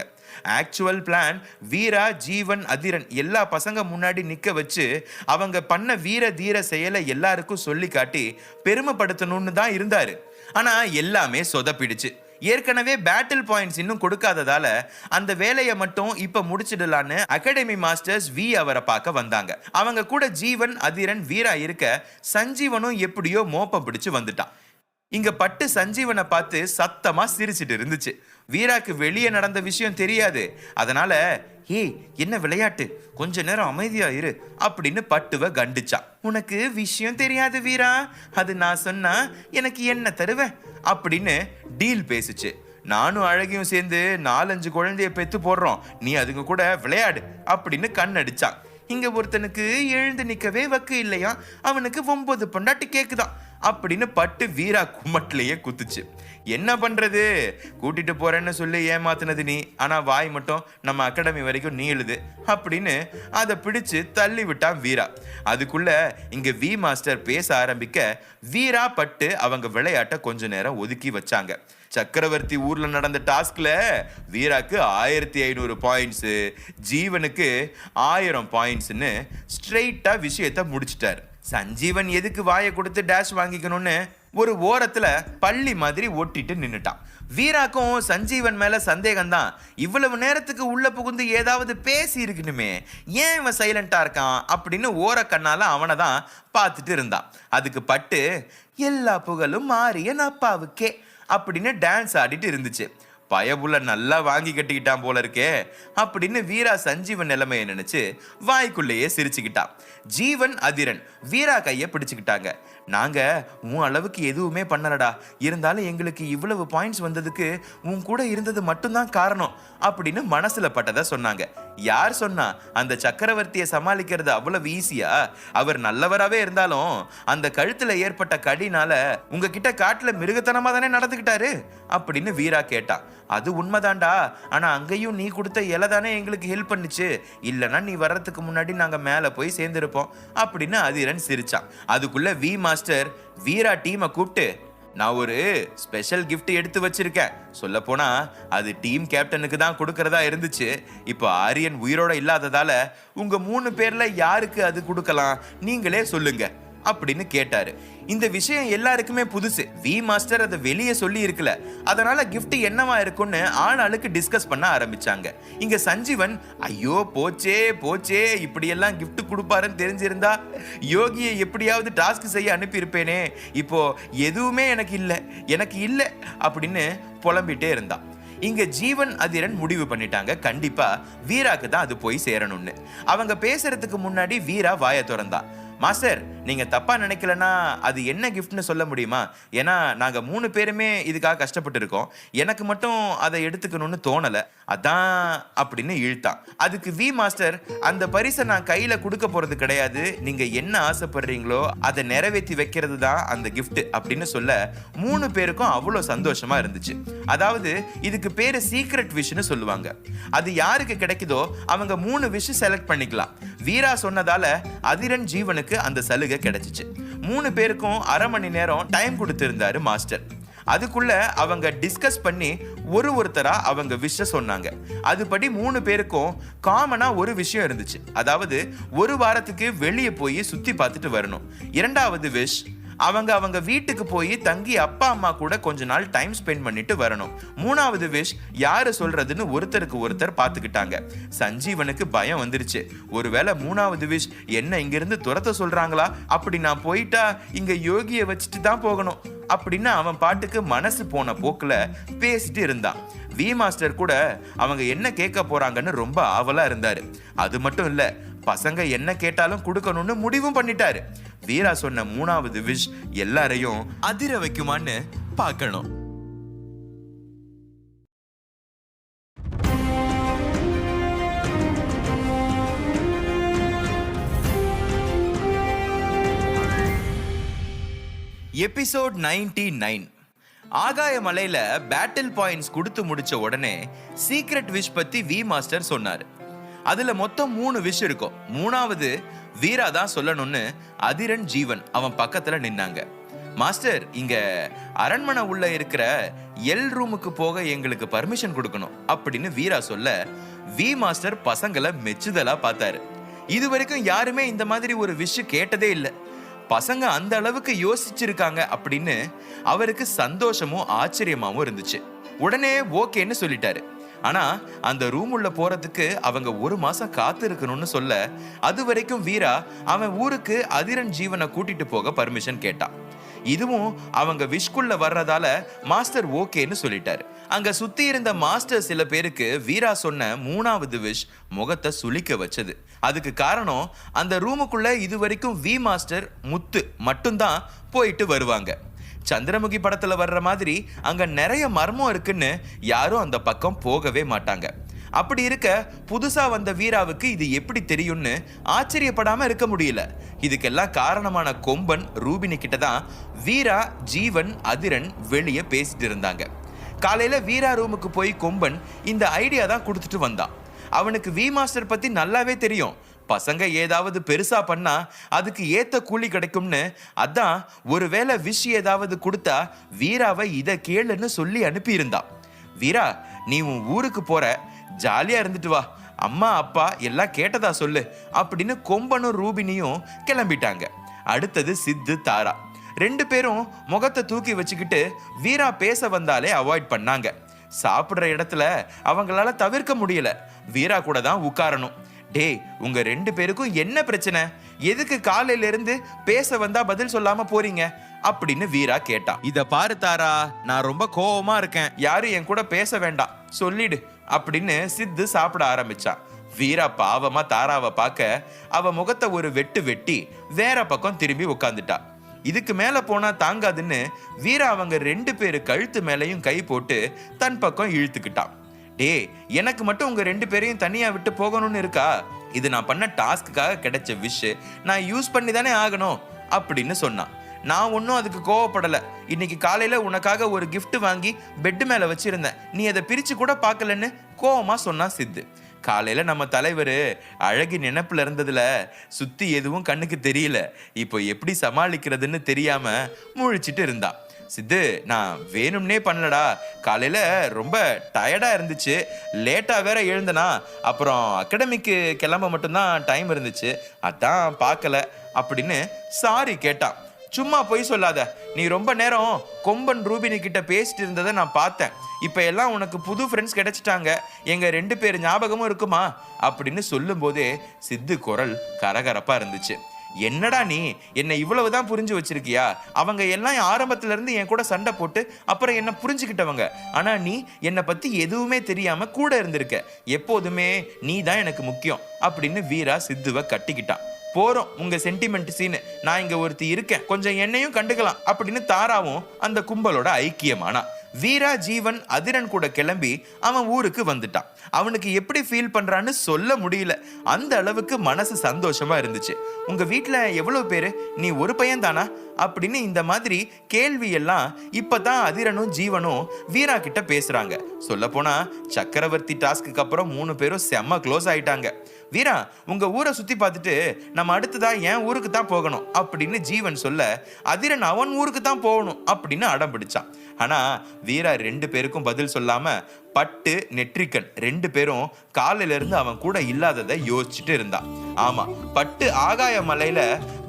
ஆக்சுவல் பிளான் வீரா, ஜீவன், அதிரன் எல்லா பசங்க முன்னாடி நிக்க வச்சு அவங்க பண்ண வீர தீர செயலை எல்லாருக்கும் சொல்லி காட்டி பெருமைப்படுத்தணும்னு தான் இருந்தாரு. ஆனா எல்லாமே சொதப்பிடுச்சு. ஏற்கனவே பேட்டில் பாயிண்ட்ஸ் இன்னும் கொடுக்காததால அந்த வேலையை மட்டும் இப்ப முடிச்சிடலான்னு அகாடமி மாஸ்டர்ஸ் வி அவரை பார்க்க வந்தாங்க. அவங்க கூட ஜீவன், அதிரன், வீரா இருக்க சஞ்சீவனும் எப்படியோ மோப்பம் பிடிச்சு வந்துட்டான். இங்க பட்டு சஞ்சீவனை பார்த்து சத்தமா சிரிச்சிட்டு இருந்துச்சு. வீராக்கு வெளியே நடந்த விஷயம் தெரியாது. அதனால ஏய் என்ன விளையாட்டு, கொஞ்ச நேரம் அமைதியா இரு அப்படின்னு பட்டுவ கண்டிச்சான். உனக்கு விஷயம் தெரியாது வீரா, அது நான் சொன்னா எனக்கு என்ன தருவேன் அப்படின்னு டீல் பேசுச்சு. நானும் அழகியும் சேர்ந்து 4-5 குழந்தைய பெத்து போடுறோம், நீ அதுங்க கூட விளையாடு அப்படின்னு கண்ணடிச்சான். இங்க ஒருத்தனுக்கு எழுந்து நிக்கவே வக்கு இல்லையா, அவனுக்கு 9 பொண்டாட்டி கேக்குதான் அப்படின்னு பட்டு வீரா கும்மட்டிலேயே குத்துச்சு. என்ன பண்றது, கூட்டிட்டு போறேன்னு சொல்லி ஏமாத்தினது நீ, ஆனா வாய் மட்டும் நம்ம அகாடமி வரைக்கும் நீளுது அப்படின்னு அதை பிடிச்சு தள்ளி விட்டான் வீரா. அதுக்குள்ள இங்க வி மாஸ்டர் பேச ஆரம்பிக்க வீரா பட்டு அவங்க விளையாட்ட கொஞ்ச நேரம் ஒதுக்கி வச்சாங்க. சக்கரவர்த்தி ஊர்ல நடந்த டாஸ்க்ல வீராக்கு 1500 பாயிண்ட்ஸ், ஜீவனுக்கு 1000 பாயிண்ட்ஸ்னு ஸ்ட்ரெயிட்டா விஷயத்த முடிச்சிட்டாரு. சஞ்சீவன் எதுக்கு வாயை கொடுத்து டேஷ் வாங்கிக்கணும்னு ஒரு ஓரத்துல பள்ளி மாதிரி ஒட்டிட்டு நின்னுட்டான். வீராக்கும் சஞ்சீவன் மேல சந்தேகம்தான். இவ்வளவு நேரத்துக்கு உள்ள புகுந்து ஏதாவது பேசி இருக்கணுமே, ஏன் இவன் சைலண்டா இருக்கான் அப்படின்னு ஓர கண்ணால அவனை தான் பார்த்துட்டு இருந்தான். அதுக்கு பட்டு எல்லா புகழும் மாரியன் அப்பாவுக்கே அப்படின்னு டான்ஸ் ஆடிட்டு இருந்துச்சு. பயபுள்ள நல்லா வாங்கி கட்டிக்கிட்டான் போல இருக்கே அப்படின்னு வீரா சஞ்சீவன் நிலைமையை நினைச்சு வாய்க்குள்ளேயே சிரிச்சுக்கிட்டான். ஜீவன் அதிரன் வீரா கையை பிடிச்சுக்கிட்டாங்க. நாங்க உன் அளவுக்கு எதுவுமே பண்ணலடா, இருந்தாலும் எங்களுக்கு இவ்வளவு பாயிண்ட்ஸ் வந்ததுக்கு உன் கூட இருந்தது மட்டும்தான் காரணம் அப்படின்னு மனசுல பட்டதை சொன்னாங்க. யார் சொன்னா அந்த சக்கரவர்த்தியை சமாளிக்கிறது அவ்வளவு ஈஸியா? அவர் நல்லவராகவே இருந்தாலும் அந்த கழுத்துல ஏற்பட்ட கடினால உங்ககிட்ட காட்டுல மிருகத்தனமா தானே நடந்துக்கிட்டாரு அப்படின்னு வீரா கேட்டான். அது உண்மைதான்டா, ஆனா அங்கேயும் நீ கொடுத்த இலை தானே எங்களுக்கு ஹெல்ப் பண்ணுச்சு, இல்லைன்னா நீ வர்றதுக்கு முன்னாடி நாங்க மேல போய் சேர்ந்திருப்போம் அப்படின்னு அதிரன் சிரிச்சான். அதுக்குள்ள வி மாஸ்டர் வீரா டீமை கூப்பிட்டு, நான் ஒரு ஸ்பெஷல் கிஃப்ட் எடுத்து வச்சிருக்கேன், சொல்ல போனா அது டீம் கேப்டனுக்கு தான் கொடுக்கறதா இருந்துச்சு. இப்போ ஆரியன் உயிரோட இல்லாததால உங்க 3 பேர்ல யாருக்கு அது கொடுக்கலாம் நீங்களே சொல்லுங்க அப்படின்னு கேட்டாரு. இந்த விஷயம் எல்லாருக்குமே புதுசு. வி மாஸ்டர் அதை வெளியே சொல்லி இருக்கல, அதனால கிஃப்ட் என்னவா இருக்கும்னு ஆளாளுக்கு டிஸ்கஸ் பண்ண ஆரம்பிச்சாங்க. இங்க சஞ்சீவன் ஐயோ போச்சே போச்சே, இப்படி எல்லாம் கிஃப்ட் கொடுப்பாருன்னு தெரிஞ்சிருந்தா யோகியை எப்படியாவது டாஸ்க் செய்ய அனுப்பியிருப்பேனே, இப்போ எதுவுமே எனக்கு இல்லை அப்படின்னு புலம்பிட்டே இருந்தான். இங்க ஜீவன் அதிரன் முடிவு பண்ணிட்டாங்க, கண்டிப்பா வீராக்கு தான் அது போய் சேரணும்னு. அவங்க பேசுறதுக்கு முன்னாடி வீரா வாயை திறந்தா. மாஸ்டர், நீங்க தப்பா நினைக்கலன்னா அது என்ன கிஃப்ட்னு சொல்ல முடியுமா? ஏன்னா நாங்க 3 பேருமே இதுக்காக கஷ்டப்பட்டு இருக்கோம், எனக்கு மட்டும் அதை எடுத்துக்கணும்னு தோணல, அதான் அப்படின்னு இழுத்தான். அதுக்கு வி மாஸ்டர், அந்த பரிசை நான் கையில கொடுக்க போறது கிடையாது, நீங்க என்ன ஆசைப்படுறீங்களோ அதை நிறைவேற்றி வைக்கிறது தான் அந்த கிஃப்ட் அப்படின்னு சொல்ல 3 பேருக்கும் அவ்வளோ சந்தோஷமா இருந்துச்சு. அதாவது இதுக்கு பேரு சீக்ரெட் விஷன்னு சொல்லுவாங்க. அது யாருக்கு கிடைக்குதோ அவங்க 3 விஷ் செலக்ட் பண்ணிக்கலாம். வீரா சொன்னதால அதிரன் ஜீவனுக்கு அந்த சலுகை கிடைச்சிச்சு. 3 பேருக்கும் 1/2 மணி நேரம் டைம் கொடுத்திருந்தாரு மாஸ்டர். அதுக்குள்ள அவங்க டிஸ்கஸ் பண்ணி ஒருத்தரா அவங்க விஷ சொன்னாங்க. அதுபடி 3 பேருக்கும் காமனா ஒரு விஷயம் இருந்துச்சு. அதாவது 1 வாரத்துக்கு வெளியே போய் சுத்தி பார்த்துட்டு வரணும். 2வது விஷ், அவங்க வீட்டுக்கு போய் தங்கி அப்பா அம்மா கூட கொஞ்ச நாள் டைம் ஸ்பெண்ட் பண்ணிட்டு வரணும். 3வது விஷ், யாரு சொல்றதுன்னு ஒருத்தருக்கு ஒருத்தர் பார்த்துக்கிட்டாங்க. சஞ்சீவனுக்கு பயம் வந்துருச்சு. ஒருவேளை 3வது விஷ் என்ன இங்கிருந்து துரத்த சொல்றாங்களா, அப்படி நான் போயிட்டா இங்க யோகியை வச்சுட்டு தான் போகணும் அப்படின்னு அவன் பாட்டுக்கு மனசு போன போக்குல பேசிட்டு இருந்தான். வி மாஸ்டர் கூட அவங்க என்ன கேட்க போறாங்கன்னு ரொம்ப ஆவலா இருந்தாரு. அது மட்டும் இல்ல, பசங்க என்ன கேட்டாலும் கொடுக்கணும்னு முடிவும் பண்ணிட்டாரு. வீரா சொன்ன 3வது விஷ் எல்லாரையும் அதிர வைக்குமான்னு பார்க்கணும். எபிசோட் 99. ஆகாய மலையில பேட்டில் பாயிண்ட்ஸ் கொடுத்து முடிச்ச உடனே சீக்ரெட் விஷ் பத்தி வி மாஸ்டர் சொன்னாரு. அதுல மொத்தம் 3 விஷ் இருக்கும். 3வது வீரா தான் சொல்லணும்னு அதிரன் ஜீவன் அவன் பக்கத்துல நின்னாங்க. மாஸ்டர், இங்க அரண்மனை உள்ள இருக்கிற எல் ரூமுக்கு போக எங்களுக்கு பர்மிஷன் கொடுக்கணும் அப்படின்னு வீரா சொல்ல வி மாஸ்டர் பசங்களை மெச்சுதலா பார்த்தாரு. இது வரைக்கும் யாருமே இந்த மாதிரி ஒரு விஷ் கேட்டதே இல்லை. பசங்க அந்த அளவுக்கு யோசிச்சிருக்காங்க அப்படின்னு அவருக்கு சந்தோஷமும் ஆச்சரியமாவும் இருந்துச்சு. உடனே ஓகேன்னு சொல்லிட்டாரு. ஆனா அந்த ரூம் உள்ள போறதுக்கு அவங்க 1 மாசம் காத்து இருக்கணும்னு சொல்ல அது வரைக்கும் வீரா அவன் ஊருக்கு அதிரன் ஜீவனை கூட்டிட்டு போக பர்மிஷன் கேட்டான். இதுவும் அவங்க விஷ்-குள்ள வர்றதால மாஸ்டர் ஓகேன்னு சொல்லிட்டாரு. அங்க சுத்தி இருந்த மாஸ்டர் சில பேருக்கு வீரா சொன்ன 3வது விஷ் முகத்தை சுளிக்க வச்சது. அதுக்கு காரணம் அந்த ரூமுக்குள்ள இதுவரைக்கும் வி மாஸ்டர், முத்து மட்டும்தான் போயிட்டு வருவாங்க. சந்திரமுகி படத்துல வர்ற மாதிரி அங்க நிறைய மர்மம் இருக்குன்னு யாரும் அந்த பக்கம் போகவே மாட்டாங்க. அப்படி இருக்க புதுசா வந்த வீராவுக்கு இது எப்படி தெரியும்னு ஆச்சரியப்படாம இருக்க முடியல. இதுக்கெல்லாம் காரணமான கொம்பன் ரூபினி கிட்ட தான் வீரா, ஜீவன், அதிரன் வெளியே பேசிட்டு இருந்தாங்க. காலையில வீரா ரூமுக்கு போய் கொம்பன் இந்த ஐடியா தான் கொடுத்துட்டு வந்தான். அவனுக்கு வி மாஸ்டர் பத்தி நல்லாவே தெரியும். பசங்க ஏதாவது பெருசா பண்ணா அதுக்கு ஏத்த கூலி கிடைக்கும்னு, அதான் ஒருவேளை விஷ் ஏதாவது கொடுத்தா வீராவை இதை கேளுன்னு சொல்லி அனுப்பியிருந்தான். வீரா, நீ உன் ஊருக்கு போற, ஜாலியா இருந்துட்டு வா, அம்மா அப்பா எல்லாம் கேட்டதா சொல்லு அப்படின்னு கொம்பனும் ரூபினியும் கிளம்பிட்டாங்க. அடுத்தது சித்து, தாரா 2 பேரும் முகத்தை தூக்கி வச்சுக்கிட்டு வீரா பேச வந்தாலே அவாய்ட் பண்ணாங்க. சாப்பிடுற இடத்துல அவங்களால தவிர்க்க முடியல. வீரா கூட தான் உட்காரணும். டேய், உங்க 2 பேருக்கும் என்ன பிரச்சனை? எதுக்கு காலையில இருந்து பேச வந்தா பதில் சொல்லாம போறீங்க அப்படின்னு வீரா கேட்டான். இத பாரு தாரா, நான் ரொம்ப கோவமா இருக்கேன், யாரும் என் கூட பேச வேண்டாம், சொல்லிடு அப்படின்னு சித்து சாப்பிட ஆரம்பிச்சான். வீரா பாவமா தாராவை பார்க்க அவ முகத்தை ஒரு வெட்டு வெட்டி வேற பக்கம் திரும்பி உட்காந்துட்டா. இதுக்கு மேல போனா தாங்காதுன்னு வீரா அவங்க 2 பேரு கழுத்து மேலையும் கை போட்டு தன் பக்கம் இழுத்துக்கிட்டான். டே, எனக்கு மட்டும் உங்க 2 பேரையும் தனியா விட்டு போகணும்னு இருக்கா? இது நான் பண்ண டாஸ்க்குக்காக கிடைச்ச விஷ், நான் யூஸ் பண்ணி தானே ஆகணும் அப்படின்னு சொன்னான். நான் ஒன்றும் அதுக்கு கோவப்படலை. இன்னைக்கு காலையில உனக்காக ஒரு gift வாங்கி பெட்டு மேல வச்சிருந்தேன், நீ அதை பிரிச்சு கூட பார்க்கலன்னு கோவமா சொன்னான் சித்து. காலையில நம்ம தலைவர் அழகி நினைப்புல இருந்ததுல சுத்தி எதுவும் கண்ணுக்கு தெரியல. இப்போ எப்படி சமாளிக்கிறதுன்னு தெரியாம முழிச்சிட்டு இருந்தான். சித்து, நான் வேணும்னே பண்ணலடா, காலையில ரொம்ப டயர்டா இருந்துச்சு, லேட்டா வேற எழுந்தனா, அப்புறம் அகாடமிக்கு கிளம்ப மட்டும்தான் டைம் இருந்துச்சு, அதான் பார்க்கல அப்படின்னு சாரி கேட்டான். சும்மா பொய் சொல்லாத, நீ ரொம்ப நேரம் கொம்பன் ரூபினி கிட்ட பேசிட்டு இருந்ததை நான் பார்த்தேன். இப்ப எல்லாம் உனக்கு புது ஃப்ரெண்ட்ஸ் கிடைச்சிட்டாங்க, எங்க 2 பேர் ஞாபகமும் இருக்குமா அப்படின்னு சொல்லும் போதே சித்து குரல் கரகரப்பா இருந்துச்சு. என்னடா நீ என்னை இவ்வளவுதான் புரிஞ்சு வச்சிருக்கியா? அவங்க எல்லாம் ஆரம்பத்துல இருந்து என் கூட சண்டை போட்டு அப்புறம் என்ன புரிஞ்சுக்கிட்டவங்க. ஆனா நீ என்னை பத்தி எதுவுமே தெரியாம கூட இருந்திருக்க. எப்போதுமே நீ தான் எனக்கு முக்கியம் அப்படின்னு வீரா சித்துவை கட்டிக்கிட்டான். போறோம் உங்க சென்டிமெண்ட் சீனு, நான் இங்க ஒருத்தி இருக்கேன், கொஞ்சம் என்னையும் கண்டுக்கலாம் அப்படின்னு தாராவும் அந்த கும்பலோட ஐக்கியமானா. வீரா, ஜீவன், அதிரன் கூட கிளம்பி அவன் ஊருக்கு வந்துட்டான். அவனுக்கு எப்படி ஃபீல் பண்றான்னு சொல்ல முடியல, அந்த அளவுக்கு மனசு சந்தோஷமா இருந்துச்சு. உங்க வீட்டுல எவ்வளவு பேரு, நீ ஒரு பையன் தானா அப்படின்னு இந்த மாதிரி கேள்வி எல்லாம் இப்பதான் அதிரனும் ஜீவனும் வீரா கிட்ட பேசுறாங்க. சொல்ல போனா சக்கரவர்த்தி டாஸ்க்கு அப்புறம் 3 பேரும் செம்ம க்ளோஸ் ஆயிட்டாங்க. வீரா, உங்க ஊரை சுத்தி பார்த்துட்டு நம்ம அடுத்ததா என் ஊருக்கு தான் போகணும் அப்படின்னு ஜீவன் சொல்ல, அதிரன் அவன் ஊருக்கு தான் போகணும் அப்படின்னு அடம் பிடிச்சான். ஆனா வீரா 2 பேருக்கும் பதில் சொல்லாம பட்டு, நெற்றிக்கன் 2 பேரும் காலையில இருந்து அவன் கூட இல்லாததை யோசிச்சுட்டு இருந்தான். ஆமா, பட்டு ஆகாய மலையில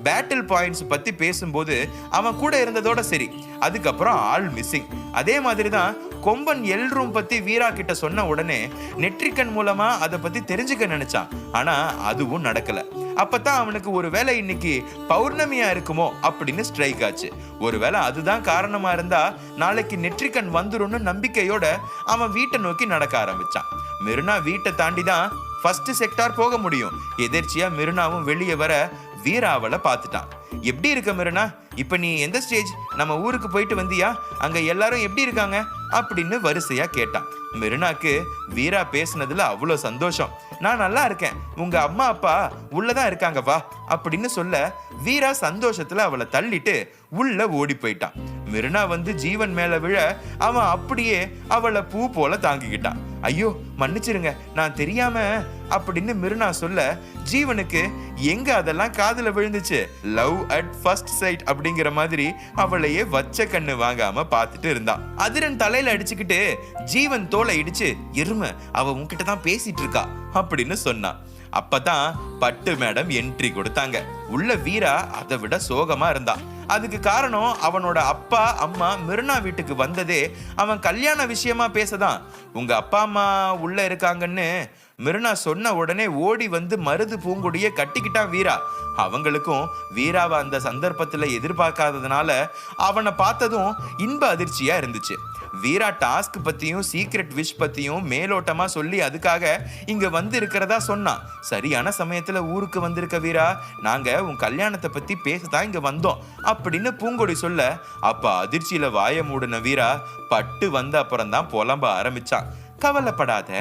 பேட்டில் பாயிண்ட்ஸ் பத்தி பேசும்போது அவன் கூட இருந்ததோட சரி, அதுக்கப்புறம் ஆள் மிஸ்ஸிங். அதே மாதிரி தான் கொம்பன் எல் ரூம் பத்தி வீரா கிட்ட சொன்ன உடனே நெற்றிக்கன் மூலமா அதை பத்தி தெரிஞ்சுக்க நினைச்சான். ஆனா அதுவும் நடக்கல. அப்பதான் அவனுக்கு ஒருவேளை இன்னைக்கு பௌர்ணமியா இருக்குமோ அப்படின்னு ஸ்ட்ரைக் ஆச்சு. ஒருவேளை அதுதான் காரணமா இருந்தா நாளைக்கு நெற்றிக்கன் வந்துரும்னு நம்பிக்கையோட அவன் வீட்டை நோக்கி நடக்க ஆரம்பிச்சான். மெரினா வீட்டை தாண்டி தான் ஃபர்ஸ்ட் செக்டார் போக முடியும். எதிர்ச்சியா மெரினாவும் வெளியே வர வீராவளை பார்த்துட்டான். எப்படி இருக்க மெரினா, இப்ப நீ எந்த ஸ்டேஜ்? நம்ம ஊருக்கு போயிட்டு வந்தியா? அங்க எல்லாரும் எப்படி இருக்காங்க அப்படின்னு வரிசையா கேட்டான். மெரினாக்கு வீரா பேசுனதுல அவ்வளோ சந்தோஷம். நான் நல்லா இருக்கேன், உங்க அம்மா அப்பா உள்ளதான் இருக்காங்க வா அப்படின்னு சொல்ல வீரா சந்தோஷத்துல அவளை தள்ளிட்டு உள்ள ஓடி போயிட்டான். மெரினா வந்து ஜீவன் மேல விழ அவன் அப்படியே அவளை பூ போல தாங்கிக்கிட்டான். ஐயோ மன்னிச்சிருங்க, நான் தெரியாம அப்படின்னு மெரினா சொல்ல ஜீவனுக்கு எங்க அதெல்லாம் காதுல விழுந்துச்சு. லவ் அட் ஃபர்ஸ்ட் சைட் அப்படிங்கிற மாதிரி அவளையே வச்ச கண்ணு வாங்காம பார்த்துட்டு இருந்தான். அதிரன் தலையில அடிச்சுக்கிட்டு ஜீவன் தோலை இடிச்சு, எருமை அவ உன்கிட்ட தான் பேசிட்டு இருக்கா அப்படின்னு சொன்னான். அப்பதான் பட்டு மேடம் என்ட்ரி கொடுத்தாங்க. உள்ள வீரா அதை விட சோகமா இருந்தா. அதுக்கு காரணம் அவனோட அப்பா அம்மா மிருனா வீட்டுக்கு வந்ததே அவன் கல்யாண விஷயமா பேசதான். உங்க அப்பா அம்மா உள்ள இருக்காங்கன்னு மிருனா சொன்ன உடனே ஓடி வந்து மருது பூங்குடிய கட்டிக்கிட்டான் வீரா. அவங்களுக்கும் வீராவை அந்த சந்தர்ப்பத்துல எதிர்பார்க்காததுனால அவனை பார்த்ததும் இன்ப அதிர்ச்சியா இருந்துச்சு. வீரா டாஸ்க் பத்தியும் சீக்ரெட் விஷ் பத்தியும் மேலோட்டமா சொல்லி அதுக்காக இங்க வந்து இருக்கிறதா சொன்னான். சரியான சமயத்துல ஊருக்கு வந்திருக்க வீரா, நாங்க உன் கல்யாணத்தை பத்தி பேசதான் இங்க வந்தோம் அப்படின்னு பூங்கொடி சொல்ல, அப்ப அதிர்ச்சியில வாய மூடின வீரா பட்டு வந்த அப்புறம் தான் புலம்ப ஆரம்பிச்சான். கவலைப்படாத,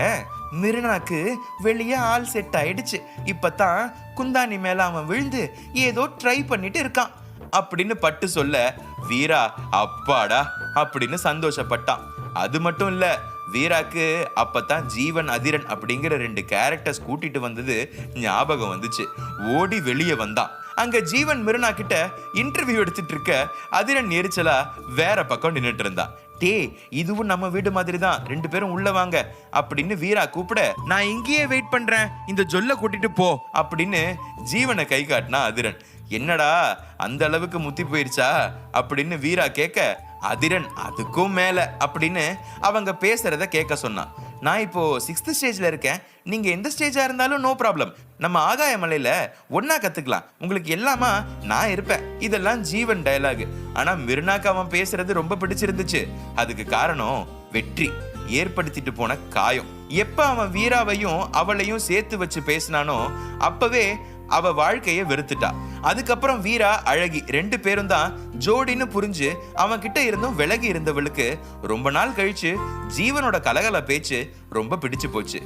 மிருனாக்கு வெளியே ஆள் செட் ஆயிடுச்சு. இப்பதான் குந்தாணி மேல அவன் விழுந்து ஏதோ ட்ரை பண்ணிட்டு இருக்கான் அப்படின்னு பட்டு சொல்ல, வீரா அப்பாடா அப்படின்னு சந்தோஷப்பட்டான். அது மட்டும் இல்ல, வீராக்கு அப்பதான் ஜீவன் அதிரன் அப்படிங்கிற 2 கேரக்டர்ஸ் கூட்டிட்டு வந்தது ஞாபகம் வந்துச்சு. ஓடி வெளியே வந்தான். அங்க ஜீவன் மிருனா கிட்ட இன்டர்வியூ எடுத்துட்டு இருக்க அதிரன் எரிச்சலா வேற பக்கம் நின்னுட்டு இருந்தான். டே, இதுவும் நம்ம வீடு மாதிரி தான், 2 பேரும் உள்ள வாங்க அப்படின்னு வீரா கூப்பிட, நான் இங்கேயே வெயிட் பண்றேன், இந்த ஜொல்ல கூட்டிட்டு போ அப்படின்னு ஜீவனை கை காட்டினா அதிரன். என்னடா அந்த அளவுக்கு முத்தி போயிருச்சா அப்படின்னு வீரா கேட்க, அதிரன் அதுக்கும் மேல அப்படின்னு அவங்க பேசுறத கேட்க சொன்னான். நான் இப்போ 6th ஸ்டேஜ்ல இருக்கேன், நீங்க எந்த ஸ்டேஜா இருந்தாலும் நோ ப்ராப்ளம், நம்ம ஆகாய மலையில ஒன்னா கத்துக்கலாம், உங்களுக்கு எல்லாமா நான் இருப்பேன். இதெல்லாம் ஜீவன் டயலாக். ஆனா மிருனாக்கு அவன் பேசுறது ரொம்ப பிடிச்சிருந்துச்சு. அதுக்கு காரணம் வெற்றி ஏற்படுத்திட்டு போன காயம். எப்ப அவன் வீராவையும் அவளையும் சேர்த்து வச்சு பேசினானோ அப்பவே அவ வாழ்க்கையை வெறுத்துட்டா. அதுக்கப்புறம் வீரா அழகி 2 பேரும் தான் ஜோடின்னு புரிஞ்சு அவன் கிட்ட இருந்தும் விலகி இருந்தவளுக்கு ரொம்ப நாள் கழிச்சு ஜீவனோட கலகல பேச்சு ரொம்ப பிடிச்சு போச்சு.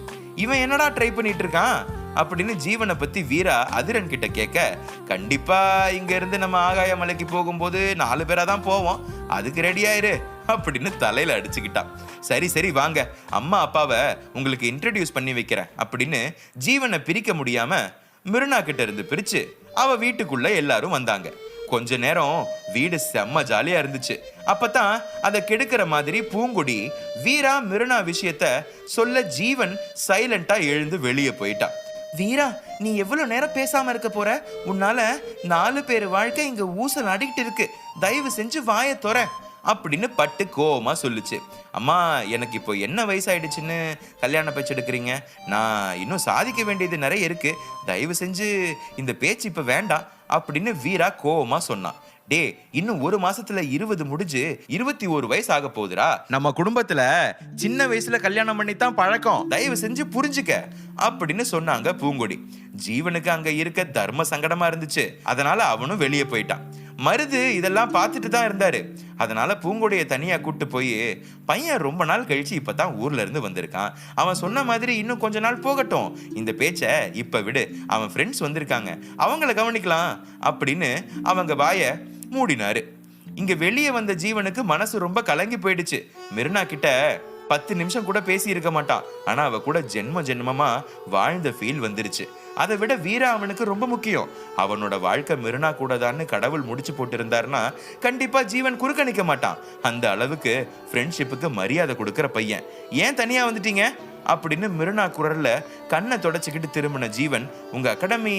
இவன் என்னடா ட்ரை பண்ணிட்டு இருக்கான் அப்படின்னு ஜீவனை பத்தி வீரா அதிரன் கிட்ட கேட்க, கண்டிப்பா இங்க இருந்து நம்ம ஆகாய மலைக்கு போகும்போது 4 பேரா தான் போவோம், அதுக்கு ரெடி ஆயிரு அப்படின்னு தலையில அடிச்சுக்கிட்டான். சரி சரி வாங்க, அம்மா அப்பாவை உங்களுக்கு இன்ட்ரடியூஸ் பண்ணி வைக்கிறேன் அப்படின்னு ஜீவனை பிரிக்க முடியாம மிருனா கிட்ட இருந்து பிரிச்சு அவ வீட்டுக்குள்ள எல்லாரும் வந்தாங்க. கொஞ்ச நேரம் வீடு செம்ம ஜாலியா இருந்துச்சு. அப்பதான் அதை கெடுக்கிற மாதிரி பூங்குடி வீரா மிருனா விஷயத்த சொல்ல ஜீவன் சைலண்டா எழுந்து வெளியே போயிட்டான். வீரா, நீ எவ்வளவு நேரம் பேசாம இருக்க போற? உன்னால 4 பேர் வாழ்க்கை இங்க ஊசல் அடிக்கிட்டு இருக்கு, தயவு செஞ்சு வாயை தொற அப்படின்னு பட்டு கோவமா சொல்லுச்சு. அம்மா, எனக்கு இப்போ என்ன வயசாயிடுச்சுன்னு கல்யாண பேச்சு எடுக்கிறீங்க? நான் இன்னும் சாதிக்க வேண்டியது நிறைய இருக்கு, தயவு செஞ்சு இந்த பேச்சு இப்ப வேண்டாம் அப்படின்னு வீரா கோவமா சொன்னான். டே, இன்னும் 1 மாசத்துல 20 முடிஞ்சு 21 வயசு ஆக போகுதுரா. நம்ம குடும்பத்துல சின்ன வயசுல கல்யாணம் பண்ணித்தான் பழக்கம், தயவு செஞ்சு புரிஞ்சுக்க அப்படின்னு சொன்னாங்க பூங்கொடி. ஜீவனுக்கு அங்க இருக்க தர்ம சங்கடமா இருந்துச்சு. அதனால அவனும் வெளியே போயிட்டான். மருது இதெல்லாம் பார்த்துட்டு தான் இருந்தாரு. அதனால பூங்கொடியை தனியா கூட்டு போய், பையன் ரொம்ப நாள் கழிச்சு இப்பதான் ஊர்ல இருந்து வந்திருக்கான், அவன் சொன்ன மாதிரி இன்னும் கொஞ்ச நாள் போகட்டும், இந்த பேச்சை இப்ப விடு, அவன் ஃப்ரெண்ட்ஸ் வந்திருக்காங்க, அவங்கள கவனிக்கலாம் அப்படின்னு அவங்க வாய மூடினாரு. இங்க வெளியே வந்த ஜீவனுக்கு மனசு ரொம்ப கலங்கி போயிடுச்சு. மிருனா கிட்ட 10 நிமிஷம் கூட பேசி இருக்க மாட்டான். ஆனா அவ கூட ஜென்மமா வாழ்ந்த ஃபீல் வந்துருச்சு. அதை விட வீரா அவனுக்கு ரொம்ப முக்கியம். அவனோட வாழ்க்கை மிருனா கூட தான் கடவுள் முடிச்சு போட்டு இருந்தாருன்னா கண்டிப்பா ஜீவன் குறுக்க மாட்டான். அந்த அளவுக்கு ஃப்ரெண்ட்ஷிப்புக்கு மரியாதை கொடுக்கிற பையன். ஏன் தனியா வந்துட்டீங்க அப்படின்னு மிருனா குரல்ல கண்ணை தொடச்சிக்கிட்டு திரும்பின ஜீவன், உங்க அகாடமி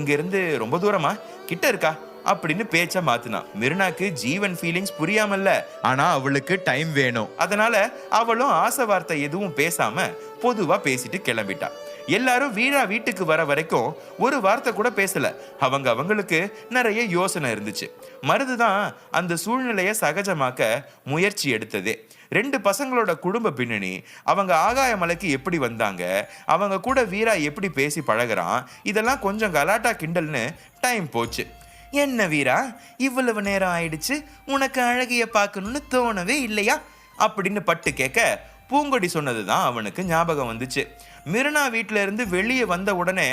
இங்க இருந்து ரொம்ப தூரமா, கிட்ட இருக்கா அப்படின்னு பேச்ச மாத்தினான். மிருனாக்கு ஜீவன் ஃபீலிங்ஸ் புரியாமல்ல, ஆனா அவளுக்கு டைம் வேணும். அதனால அவளும் ஆசை வார்த்தை எதுவும் பேசாம பொதுவா பேசிட்டு கிளம்பிட்டா. எல்லாரும் வீரா வீட்டுக்கு வர வரைக்கும் ஒரு வார்த்தை கூட பேசல. அவங்களுக்கு நிறைய யோசனை இருந்துச்சு. மருதுதான் அந்த சூழ்நிலையை சகஜமாக்க முயற்சி எடுத்ததே. 2 பசங்களோட குடும்ப பின்னணி, அவங்க ஆகாய மலைக்கு எப்படி வந்தாங்க, அவங்க கூட வீரா எப்படி பேசி பழகுறான், இதெல்லாம் கொஞ்சம் கலாட்டா கிண்டல்னு டைம் போச்சு. என்ன வீரா, இவ்வளவு நேரம் ஆயிடுச்சு, உனக்கு அழகிய பார்க்கணும்னு தோணவே இல்லையா அப்படின்னு பட்டு கேட்க, பூங்கொடி சொன்னதுதான் அவனுக்கு ஞாபகம் வந்துச்சு. மிருனா வீட்டுல இருந்து வெளியே வந்த உடனே,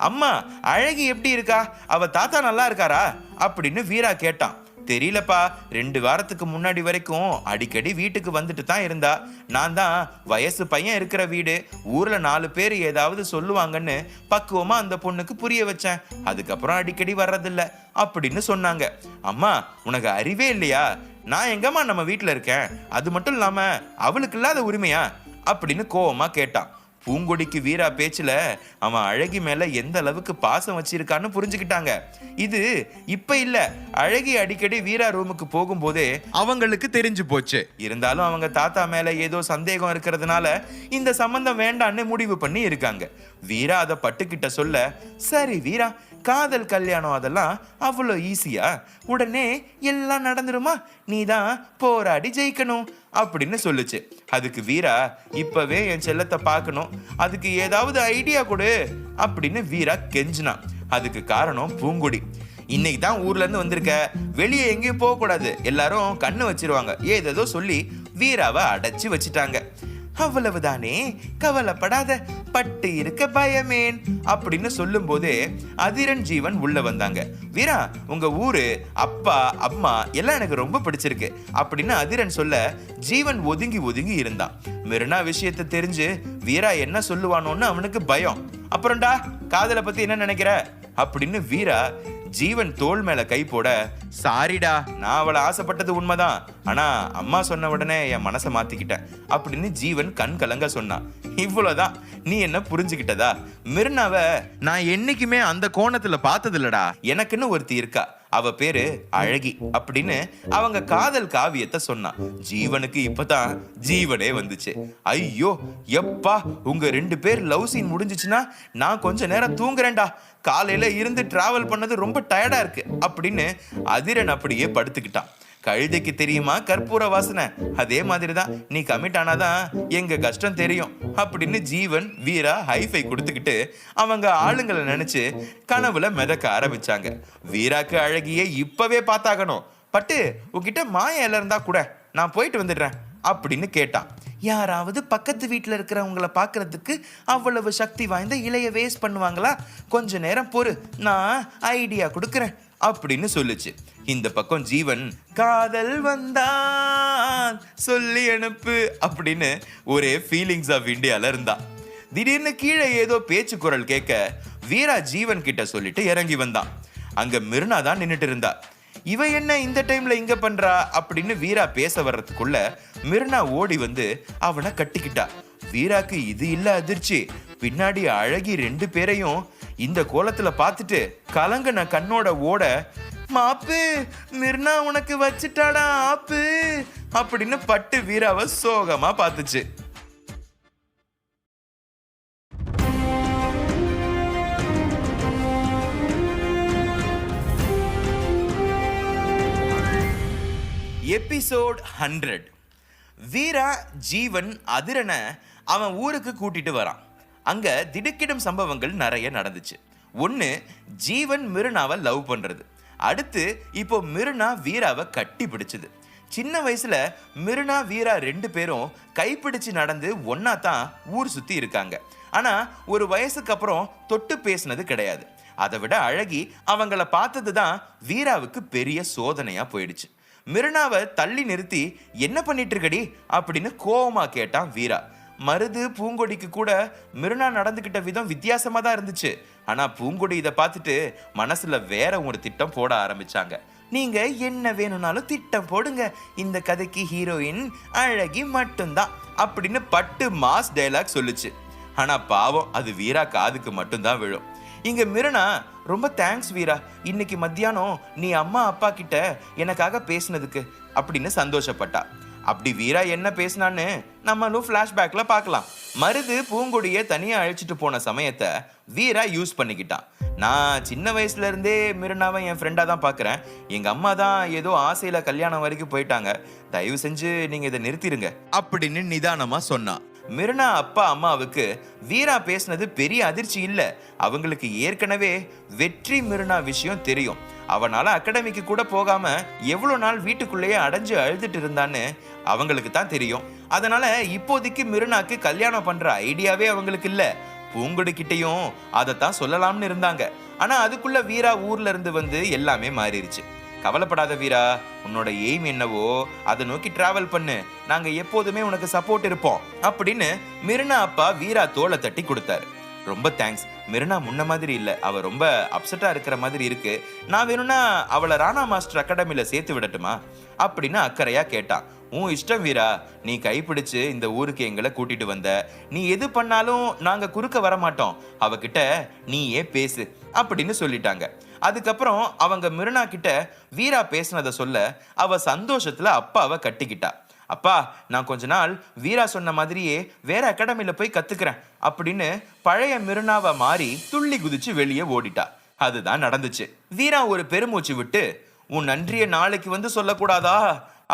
அம்மா அழகி எப்படி இருக்கா, அவ தாத்தா நல்லா இருக்காரா அப்படின்னு வீரா கேட்டான். தெரியலப்பா, 2 வாரத்துக்கு முன்னாடி வரைக்கும் அடிக்கடி வீட்டுக்கு வந்துட்டு தான் இருந்தா. நான் தான் வயசு பையன் இருக்கிற வீடு, ஊர்ல 4 பேர் ஏதாவது சொல்லுவாங்கன்னு பக்குவமா அந்த பொண்ணுக்கு புரிய வச்சேன். அதுக்கப்புறம் அடிக்கடி வர்றதில்ல அப்படின்னு சொன்னாங்க. அம்மா, உனக்கு அறிவே இல்லையா? நான் எங்கம்மா நம்ம வீட்டுல இருக்கேன், அது மட்டும் இல்லாம அவளுக்கு இல்லாத உரிமையா அப்படின்னு கோவமா கேட்டான். பூங்கொடிக்கு வீரா பேச்சுல அவன் அழகி மேல எந்த அளவுக்கு பாசம் வச்சிருக்கான்னு புரிஞ்சுக்கிட்டாங்க. இது இப்ப இல்ல, அழகி அடிக்கடி வீரா ரூமுக்கு போகும்போதே அவங்களுக்கு தெரிஞ்சு போச்சு. இருந்தாலும் அவங்க தாத்தா மேல ஏதோ சந்தேகம் இருக்கிறதுனால இந்த சம்பந்தம் வேண்டான்னு முடிவு பண்ணி இருக்காங்க. வீரா அதை பட்டுக்கிட்ட சொல்ல, சரி வீரா, காதல் கல்யாணம் அதெல்லாம் அவ்வளோ ஈஸியா, உடனே எல்லாம் நடந்துருமா, நீதான் போராடி ஜெயிக்கணும் அப்படின்னு சொல்லுச்சு. அதுக்கு வீரா, இப்பவே என் செல்லத்தை பார்க்கணும், அதுக்கு ஏதாவது ஐடியா கொடு அப்படின்னு வீரா கெஞ்சினான். அதுக்கு காரணம் பூங்கொடி. இன்னைக்கு தான் ஊர்ல இருந்து வந்திருக்க, வெளியே எங்கேயும் போக கூடாது, எல்லாரும் கண்ணு வச்சிருவாங்க ஏதேதோ சொல்லி வீராவை அடைச்சு வச்சுட்டாங்க. அவ்வளவுதானே, கவலைப்படாத, பட்டு இருக்க பயமேன் அப்படின்னு சொல்லும் போதே அதிரன் ஜீவன் உள்ள வந்தாங்க. வீரா, உங்க ஊரு, அப்பா, அம்மா எல்லாம் எனக்கு ரொம்ப பிடிச்சிருக்கு அப்படின்னு அதிரன் சொல்ல ஜீவன் ஒதுங்கி ஒதுங்கி இருந்தான். மிருனா விஷயத்தை தெரிஞ்சு வீரா என்ன சொல்லுவானோன்னு அவனுக்கு பயம். அப்புறம்டா, காதலை பத்தி என்ன நினைக்கிற அப்படின்னு வீரா ஜீவன் தோள் மேல கை போட, சாரிடா, நான் அவளை ஆசைப்பட்டது உண்மைதான், ஆனா அம்மா சொன்ன உடனே என் மனசை மாத்திக்கிட்டேன் அப்படின்னு ஜீவன் கண் கலங்க சொன்னான். இவ்வளவுதான், நீ என்ன புரிஞ்சுக்கிட்டதா? மிருனாவ நான் என்னைக்குமே அந்த கோணத்துல பார்த்தது இல்லடா. எனக்குன்னு ஒருத்தி இருக்கா, அவ பேரு அழகி அப்படின்னு அவங்க காதல் காவியத்தை சொன்னான். ஜீவனுக்கு இப்பதான் ஜீவனே வந்துச்சு. ஐயோ எப்பா, உங்க 2 பேர் லவ் சீன் முடிஞ்சிச்சுன்னா நான் கொஞ்ச நேரம் தூங்குறேன்டா, காலையில இருந்து டிராவல் பண்ணது ரொம்ப டயர்டா இருக்கு அப்படின்னு அதிரன் அப்படியே படுத்துக்கிட்டான். கழுதைக்கு தெரியுமா கற்பூர வாசனை, அதே மாதிரிதான் நீ கமிட் ஆனாதான் எங்க கஷ்டம் தெரியும் அப்படின்னு ஜீவன் வீரா ஹைஃபை கொடுத்துக்கிட்டு அவங்க ஆளுங்களை நினைச்சு கனவுல மிதக்க ஆரம்பிச்சாங்க. வீராக்கு அழகியே இப்பவே பார்த்தாகணும். பட்டு, உன்கிட்ட மாய இலை இருந்தா கூட நான் போயிட்டு வந்துடுறேன் அப்படின்னு கேட்டான். யாராவது பக்கத்து வீட்டில் இருக்கிறவங்களை பார்க்கறதுக்கு அவ்வளவு சக்தி வாய்ந்த இலையை வேஸ்ட் பண்ணுவாங்களா? கொஞ்ச நேரம் பொறு, நான் ஐடியா கொடுக்குறேன் அப்படின்னு சொல்லுச்சு. இந்த பக்கம் ஜீவன், காதல் வந்தான் சொல்லி அனுப்பு அப்படின்னு ஒரே ஃபீலிங்ஸ் ஆஃப் இந்தியால இருந்தா. திடீர்னு கீழே ஏதோ பேச்சு குரல் கேட்க வீரா ஜீவன் கிட்ட சொல்லிட்டு இறங்கி வந்தான். அங்க மிருனா தான் நின்னுட்டு இருந்தா. இவ என்ன இந்த டைம்ல இங்க பண்றா அப்படின்னு வீரா பேச வர்றதுக்குள்ள மிருனா ஓடி வந்து அவனை கட்டிக்கிட்டா. வீராக்கு இது இல்ல அதிர்ச்சி, பின்னாடி அழகி 2 பேரையும் இந்த கோலத்துல பார்த்துட்டு கலங்கன கண்ணோட ஓட, மாப்பு, மிருனா உனக்கு வச்சுட்டாடா ஆப்பு அப்படின்னு பட்டு வீராவை சோகமா பார்த்துச்சு. எபிசோட் 100. வீரா ஜீவன் அதிரனை அவன் ஊருக்கு கூட்டிட்டு வரான். அங்க திடுக்கிடும் சம்பவங்கள் நிறைய நடந்துச்சு. ஒன்று, ஜீவன் மிருனாவை லவ் பண்றது. அடுத்து இப்போ மிருனா வீராவை கட்டி பிடிச்சது. சின்ன வயசுல மிருனா வீரா 2 பேரும் கைப்பிடிச்சு நடந்து ஒன்னா தான் ஊர் சுத்தி இருக்காங்க. ஆனா ஒரு வயசுக்கு அப்புறம் தொட்டு பேசினது கிடையாது. அதை விட அழகி அவங்கள பார்த்தது தான் வீராவுக்கு பெரிய சோதனையா போயிடுச்சு. மிருனாவை தள்ளி நிறுத்தி, என்ன பண்ணிட்டு இருக்கடி அப்படின்னு கோவமா கேட்டான் வீரா. மருது பூங்கொடிக்கு கூட மிருனா நடந்துக்கிட்ட விதம் வித்தியாசமா தான் இருந்துச்சு. ஆனா பூங்கொடி இதை பார்த்துட்டு மனசுல வேற ஒரு திட்டம் போட ஆரம்பிச்சாங்க. நீங்க என்ன வேணும்னாலும் திட்டம் போடுங்க, இந்த கதைக்கு ஹீரோயின் அழகி மட்டும்தான் அப்படின்னு பட்டு மாஸ் டயலாக் சொல்லுச்சு. ஆனா பாவம், அது வீரா காதுக்கு மட்டும்தான் விழும். இங்க மிருனா, ரொம்ப தேங்க்ஸ் வீரா, இன்னைக்கு மத்தியானம் நீ அம்மா அப்பா கிட்ட எனக்காக பேசினதுக்கு அப்படின்னு சந்தோஷப்பட்டா. அப்படி வீரா என்ன பேசினான்னு நம்மளும் ஃப்ளாஷ்பேக்ல பார்க்கலாம். மருது பூங்கொடியை தனியா அழைச்சிட்டு போன சமயத்தை வீரா யூஸ் பண்ணிக்கிட்டான். நான் சின்ன வயசுல இருந்தே மிருனாவை என் ஃப்ரெண்டா தான் பார்க்குறேன். எங்க அம்மா தான் ஏதோ ஆசையில கல்யாணம் வரைக்கும் போயிட்டாங்க, தயவு செஞ்சு நீங்க இதை நிறுத்திடுங்க அப்படின்னு நிதானமா சொன்னான். மிருனா அப்பா அம்மாவுக்கு வீரா பேசினது பெரிய அதிர்ச்சி இல்ல. அவங்களுக்கு ஏற்கனவே வெற்றி மிருனா விஷயம் தெரியும். அவனால அகாடமிக்கு கூட போகாம எவ்வளவு நாள் வீட்டுக்குள்ளேயே அடைஞ்சு அழுதுட்டு இருந்தான்னு அவங்களுக்கு தான் தெரியும். அதனால இப்போதைக்கு மிருனாக்கு கல்யாணம் பண்ற ஐடியாவே அவங்களுக்கு இல்ல. பூங்கொடி கிட்டையும் அதைத்தான் சொல்லலாம்னு இருந்தாங்க. ஆனா அதுக்குள்ள வீரா ஊர்ல இருந்து வந்து எல்லாமே மாறிடுச்சு. கவலைப்படாத வீரா, உன்னோட எய்ம் என்னவோ அதை நோக்கி டிராவல் பண்ணு, நாங்க எப்போதுமே உனக்கு சப்போர்ட் இருப்போம் அப்படின்னு மிருனா அப்பா வீரா தோலை தட்டி கொடுத்தாரு. ரொம்ப தேங்க்ஸ். மிருனா முன்ன மாதிரி இல்ல, அவ ரொம்ப அப்செட்டா இருக்கிற மாதிரி இருக்கு. நான் வேணும்னா அவளை ராணா மாஸ்டர் அகாடமில சேர்த்து விடட்டுமா அப்படின்னு அக்கறையா கேட்டான். உன் இஷ்டம் வீரா, நீ கைப்பிடிச்சு இந்த ஊருக்கு எங்களை கூட்டிட்டு வந்த, நீ எது பண்ணாலும் நாங்க குறுக்க வர மாட்டோம், அவகிட்ட நீயே பேசு அப்படின்னு சொல்லிட்டாங்க. அதுக்கப்புறம் அவங்க மிருனா கிட்ட வீரா பேசினதை சொல்ல அவ சந்தோஷத்துல அப்பாவை கட்டிக்கிட்டா. அப்பா, நான் கொஞ்ச நாள் வீரா சொன்ன மாதிரியே வேற அகாடமில போய் கத்துக்கிறேன் அப்படின்னு பழைய மிருனாவை மாறி துள்ளி குதிச்சு வெளியே ஓடிட்டா. அதுதான் நடந்துச்சு. வீரா ஒரு பெருமூச்சு விட்டு, உன் நன்றிய நாளைக்கு வந்து சொல்லக்கூடாதா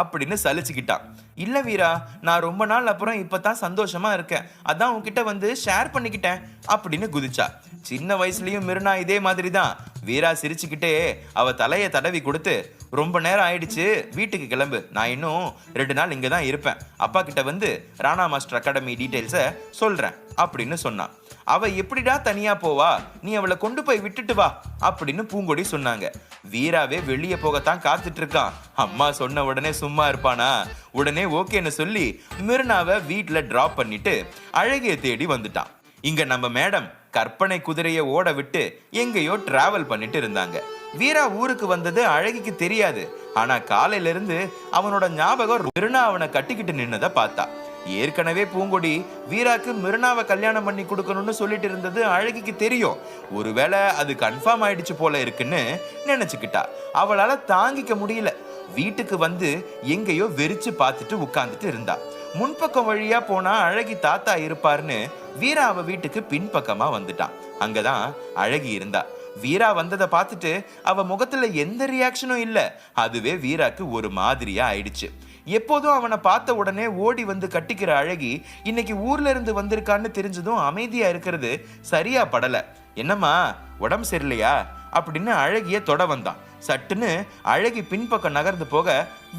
அப்படின்னு சலிச்சுக்கிட்டான். இல்ல வீரா, நான் ரொம்ப நாள் அப்புறம் இப்பதான் சந்தோஷமா இருக்கேன், அதான் உன்கிட்ட வந்து ஷேர் பண்ணிக்கிட்டேன் அப்படின்னு குதிச்சா. சின்ன வயசுலயும் மிருனா இதே மாதிரி தான். வீரா சிரிச்சுக்கிட்டே அவ தலையை தடவி கொடுத்து, ரொம்ப நேரம் ஆயிடுச்சு, வீட்டுக்கு கிளம்பு, நான் இன்னும் 2 நாள் இங்க தான் இருப்பேன், அப்பா கிட்ட வந்து ராணா மாஸ்டர் அகாடமி டீடைல்ஸை சொல்றேன் அப்படின்னு சொன்னான். அவ எப்படிடா தனியா போவா, நீ அவளை கொண்டு போய் விட்டுட்டு வா அப்படின்னு பூங்கொடி சொன்னாங்க. வீராவே வெளியே போகத்தான் காத்துட்டு இருக்கான். அம்மா சொன்ன உடனே சும்மா இருப்பானா? உடனே ஓகேன்னு சொல்லி மிருனாவை வீட்டுல டிராப் பண்ணிட்டு அழகிய தேடி வந்துட்டான். இங்க நம்ம மேடம் கற்பனை குதிரையை ஓட விட்டு எங்கேயோ டிராவல் பண்ணிட்டு இருந்தாங்க. வீரா ஊருக்கு வந்தது அழகிக்கு தெரியாது. ஆனா காலையில இருந்து அவனோட ஞாபகம் மிருனா அவனை கட்டிக்கிட்டு நின்னதை பார்த்தா. ஏற்கனவே பூங்கொடி வீராக்கு மிருனாவை கல்யாணம் பண்ணி கொடுக்கணும்னு சொல்லிட்டு இருந்தது அழகிக்கு தெரியும். ஒருவேளை அது கன்ஃபார்ம் ஆயிடுச்சு போல இருக்குன்னு நினைச்சுக்கிட்டா. அவளால தாங்கிக்க முடியல. வீட்டுக்கு வந்து எங்கேயோ வெறிச்சு பார்த்துட்டு உட்கார்ந்துட்டு இருந்தா. முன்பக்கம் வழியா போனா அழகி தாத்தா இருப்பாருன்னு வீரா அவ வீட்டுக்கு பின்பக்கமா வந்துட்டான். அங்கதான் அழகி இருந்தா. வீரா வந்ததை பார்த்துட்டு அவ முகத்துல எந்த ரியாக்ஷனும் இல்ல. அதுவே வீராக்கு ஒரு மாதிரியா ஆயிடுச்சு. எப்போதும் அவனை பார்த்த உடனே ஓடி வந்து கட்டிக்கிற அழகி இன்னைக்கு ஊர்ல இருந்து வந்திருக்கான்னு தெரிஞ்சதும் அமைதியா இருக்கிறது சரியா படல. என்னம்மா, உடம்பு சரியில்லையா அப்படின்னு அழகிய தொட வந்தான். சட்டுன்னு அழகி பின்பக்கம் நகர்ந்து போக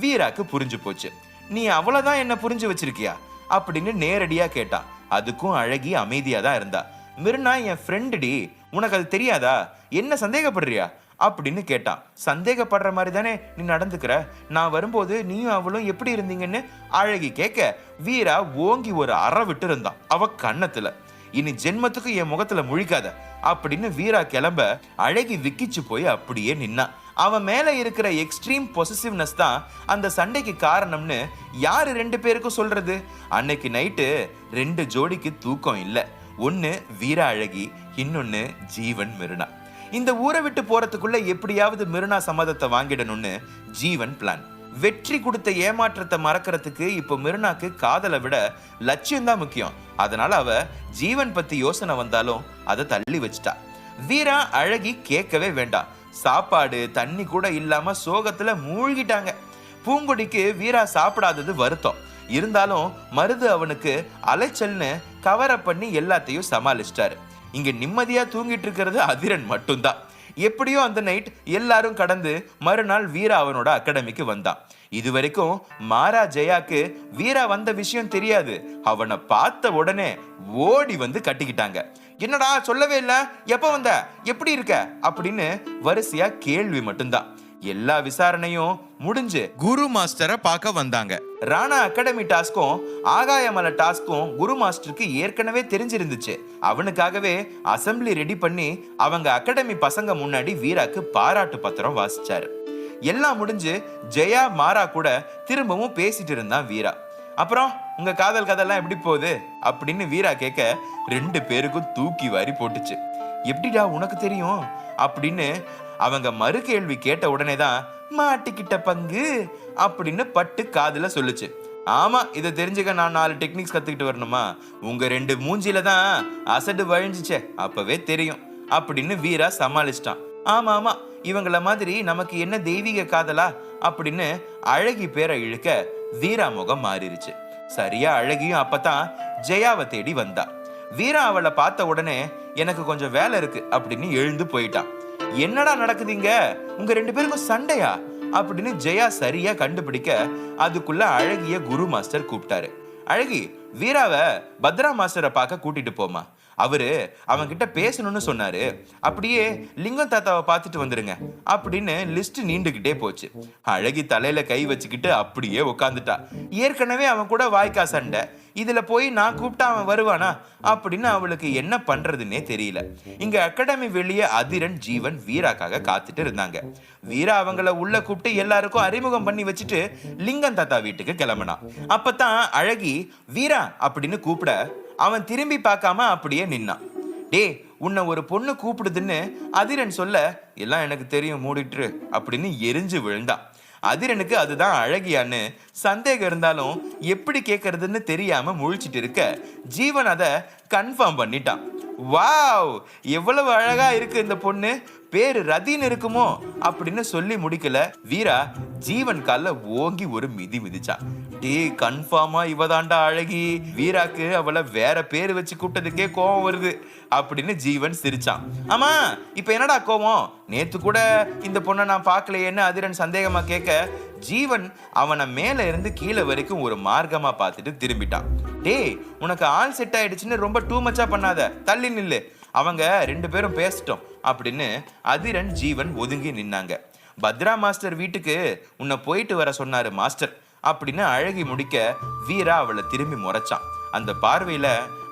வீராக்கு புரிஞ்சு போச்சு. நீ அவ்வளவுதான் என்ன புரிஞ்சு வச்சிருக்கியா அப்படின்னு நேரடியா கேட்டான். அதுக்கும் அழகி அமைதியா தான் இருந்தா. மிருனா என் ஃப்ரெண்டுடி, உனக்கு அது தெரியாதா, என்ன சந்தேகப்படுறியா அப்படின்னு கேட்டான். சந்தேகப்படுற மாதிரி தானே நீ நடந்துக்கிற, நான் வரும்போது நீயும் அவளும் எப்படி இருந்தீங்கன்னு அழகி கேட்க வீரா ஓங்கி ஒரு அற விட்டு இருந்தான் அவ கண்ணத்துல. இனி ஜென்மத்துக்கு என் முகத்துல முழிக்காத அப்படின்னு வீரா கிளம்ப அழகி விக்கிச்சு போய் அப்படியே நின்னா. அவன் மேல இருக்கிற எக்ஸ்ட்ரீம் பொசசிவ்னஸ் தான் அந்த சண்டைக்கு காரணம்னு யாரு 2 பேருக்கும் சொல்றது? அன்னைக்கு நைட்டு 2 ஜோடிக்கு தூக்கம் இல்ல. ஒன்னு வீரா அழகி, இன்னொன்னு ஜீவன் மிருனா. இந்த ஊரை விட்டு போறதுக்குள்ள எப்படியாவது மிருனா சம்மதத்தை வாங்கிடணும்னு ஜீவன் பிளான். வெற்றி கொடுத்த ஏமாற்றத்தை மறக்கிறதுக்கு இப்போ மிருனாக்கு காதலை விட லட்சியம் தான் முக்கியம். அதனால அவ ஜீவன் பத்தி யோசனை வந்தாலும் அதை தள்ளி வச்சிட்டா. வீரா அழகி கேட்கவே வேண்டாம். சாப்பாடு தண்ணி கூட இல்லாம சோகத்துல மூழ்கிட்டாங்க. பூங்கொடிக்கு வீரா சாப்பிடாதது வருத்தம். இருந்தாலும் மருது அவனுக்கு அலைச்சல்னு கவரை பண்ணி எல்லாத்தையும் சமாளிச்சிட்டாரு. இங்க நிம்மதியா தூங்கிட்டு இருக்கிறது அதிரன் மட்டும்தான். எப்படியோ அந்த நைட் எல்லாரும் கடந்து மறுநாள் வீரா அவனோட அகாடமிக்கு வந்தான். இதுவரைக்கும் மாரா ஜெயாக்கு வீரா வந்த விஷயம் தெரியாது. அவனை பார்த்த உடனே ஓடி வந்து கட்டிக்கிட்டாங்க. என்னடா சொல்லவே இல்ல, எப்ப வந்த, எப்படி இருக்க அப்படின்னு வரிசையா கேள்வி மட்டும்தான். எல்லா விசாரணையும் முடிஞ்சு குரு மாஸ்டரை பார்க்க வந்தாங்க. ராணா அகாடமி டாஸ்க்கும் ஆகாயமலை டாஸ்க்கும் குரு மாஸ்டருக்கு ஏற்கனவே தெரிஞ்சிருந்துச்சு. அவனுக்காகவே அசம்பிளி ரெடி பண்ணி அவங்க அகாடமி பசங்க முன்னாடி வீராக்கு பாராட்டு பத்திரம் வாசிச்சாரு. எல்லாம் முடிஞ்சு ஜெயா மாரா கூட திரும்பவும் பேசிட்டு இருந்தான் வீரா. அப்புறம் உங்க காதல் கதெல்லாம் எப்படி போகுது அப்படின்னு வீரா கேட்க 2 பேருக்கும் தூக்கி வாரி போட்டுச்சு. எப்படிடா உனக்கு தெரியும் அப்படின்னு அவங்க மறு கேள்வி கேட்ட உடனே தான் மாட்டிக்கிட்ட பங்கு அப்படின்னு பட்டு காதுல சொல்லுச்சு. ஆமா, இதை தெரிஞ்சுக்க நான் 4 டெக்னிக்ஸ் கத்துக்கிட்டு வரணுமா? உங்க 2 மூஞ்சில தான் அசடு வழிஞ்சிச்சே, அப்பவே தெரியும் அப்படின்னு வீரா சமாளிச்சிட்டான். ஆமா ஆமா, இவங்கள மாதிரி நமக்கு என்ன தெய்வீக காதலா அப்படின்னு அழகி பேரை இழுக்க வீரா முகம் மாறிடுச்சு. சரியா அழகியும் அப்பதான் ஜெயாவை தேடி வந்தா. வீரா அவளை பார்த்த உடனே எனக்கு கொஞ்சம் வேலை இருக்கு அப்படின்னு எழுந்து போயிட்டான். என்னடா நடக்குதுங்க, உங்க 2 பேருக்கும் சண்டையா அப்படின்னு ஜெயா சரியா கண்டுபிடிக்க அதுக்குள்ள அழகிய குரு மாஸ்டர் கூப்பிட்டாரு. அழகி, வீராவை பத்ரா மாஸ்டரை பார்க்க கூட்டிட்டு போமா, அவரு அவன்கிட்ட பேசணும்னு சொன்னாரு, அப்படியே லிங்கம் தாத்தாவை பார்த்துட்டு வந்துருங்க அப்படின்னு லிஸ்ட் நீண்டுகிட்டே போச்சு. அழகி தலையில கை வச்சுக்கிட்டு அப்படியே உட்காந்துட்டா. ஏற்கனவே அவன் கூட வாய்க்கா சண்டை, இதுல போய் நான் கூப்பிட்டா அவன் வருவானா அப்படின்னு அவளுக்கு என்ன பண்றதுன்னே தெரியல. இங்க அகாடமி வெளியே அதிரன், ஜீவன் வீராக்காக காத்துட்டு இருந்தாங்க. வீரா அவங்கள உள்ள கூப்பிட்டு எல்லாருக்கும் அறிமுகம் பண்ணி வச்சுட்டு லிங்கம் தாத்தா வீட்டுக்கு கிளம்பினான். அப்பதான் அழகி வீரா அப்படின்னு கூப்பிட அவன் திரும்பி பார்க்காம அப்படியே நின்னான். டே, உன்னை ஒரு பொண்ணு கூப்பிடுதுன்னு அதிரன் சொல்ல, எல்லாம் எனக்கு தெரியும் மூடிட்டு அப்படின்னு எரிஞ்சு விழுந்தான். அதிரனுக்கு அதுதான் அழகியான்னு சந்தேகம் இருந்தாலும் எப்படி கேட்கறதுன்னு தெரியாம முழிச்சிட்டு இருக்க ஜீவன் அதை கன்ஃபார்ம் பண்ணிட்டான். வாவ், எவ்வளவு அழகா இருக்கு இந்த பொண்ணு, பேரு ரதின்னு இருக்குமோ அப்படின்னு சொல்லி முடிக்கல, வீரா ஜீவன் கால்ல ஓங்கி ஒரு மிதி மிதிச்சான். டே, கன்ஃபார்மா இவதாண்டா அழகி, வீராக்கு அவளை வேற பேரு வச்சு கூப்பிட்டதுக்கே கோவம் வருது அப்படின்னு ஜீவன் சிரிச்சான். ஆமா, இப்ப என்னடா கோவம்? நேத்து கூட இந்த பொண்ணை நான் பார்க்கலையேன்னு அதிரன் சந்தேகமா கேட்க ஜீவன் அவனை மேல இருந்து கீழே வரைக்கும் ஒரு மார்க்கமா பார்த்துட்டு திரும்பிட்டான். டே, உனக்கு ஆள் செட் ஆயிடுச்சுன்னு ரொம்ப டூ மச்சா பண்ணாத, தள்ளி நில்லு, அவங்க 2 பேரும் பேசிட்டோம் அப்படின்னு அதிரன் ஜீவன் ஒதுங்கி நின்னாங்க. பத்ரா மாஸ்டர் வீட்டுக்கு உன்னை போயிட்டு வர சொன்னாரு மாஸ்டர் அப்படின்னு அழகி முடிக்க வீரா அவளை திரும்பி முறைச்சான். அந்த பார்வையில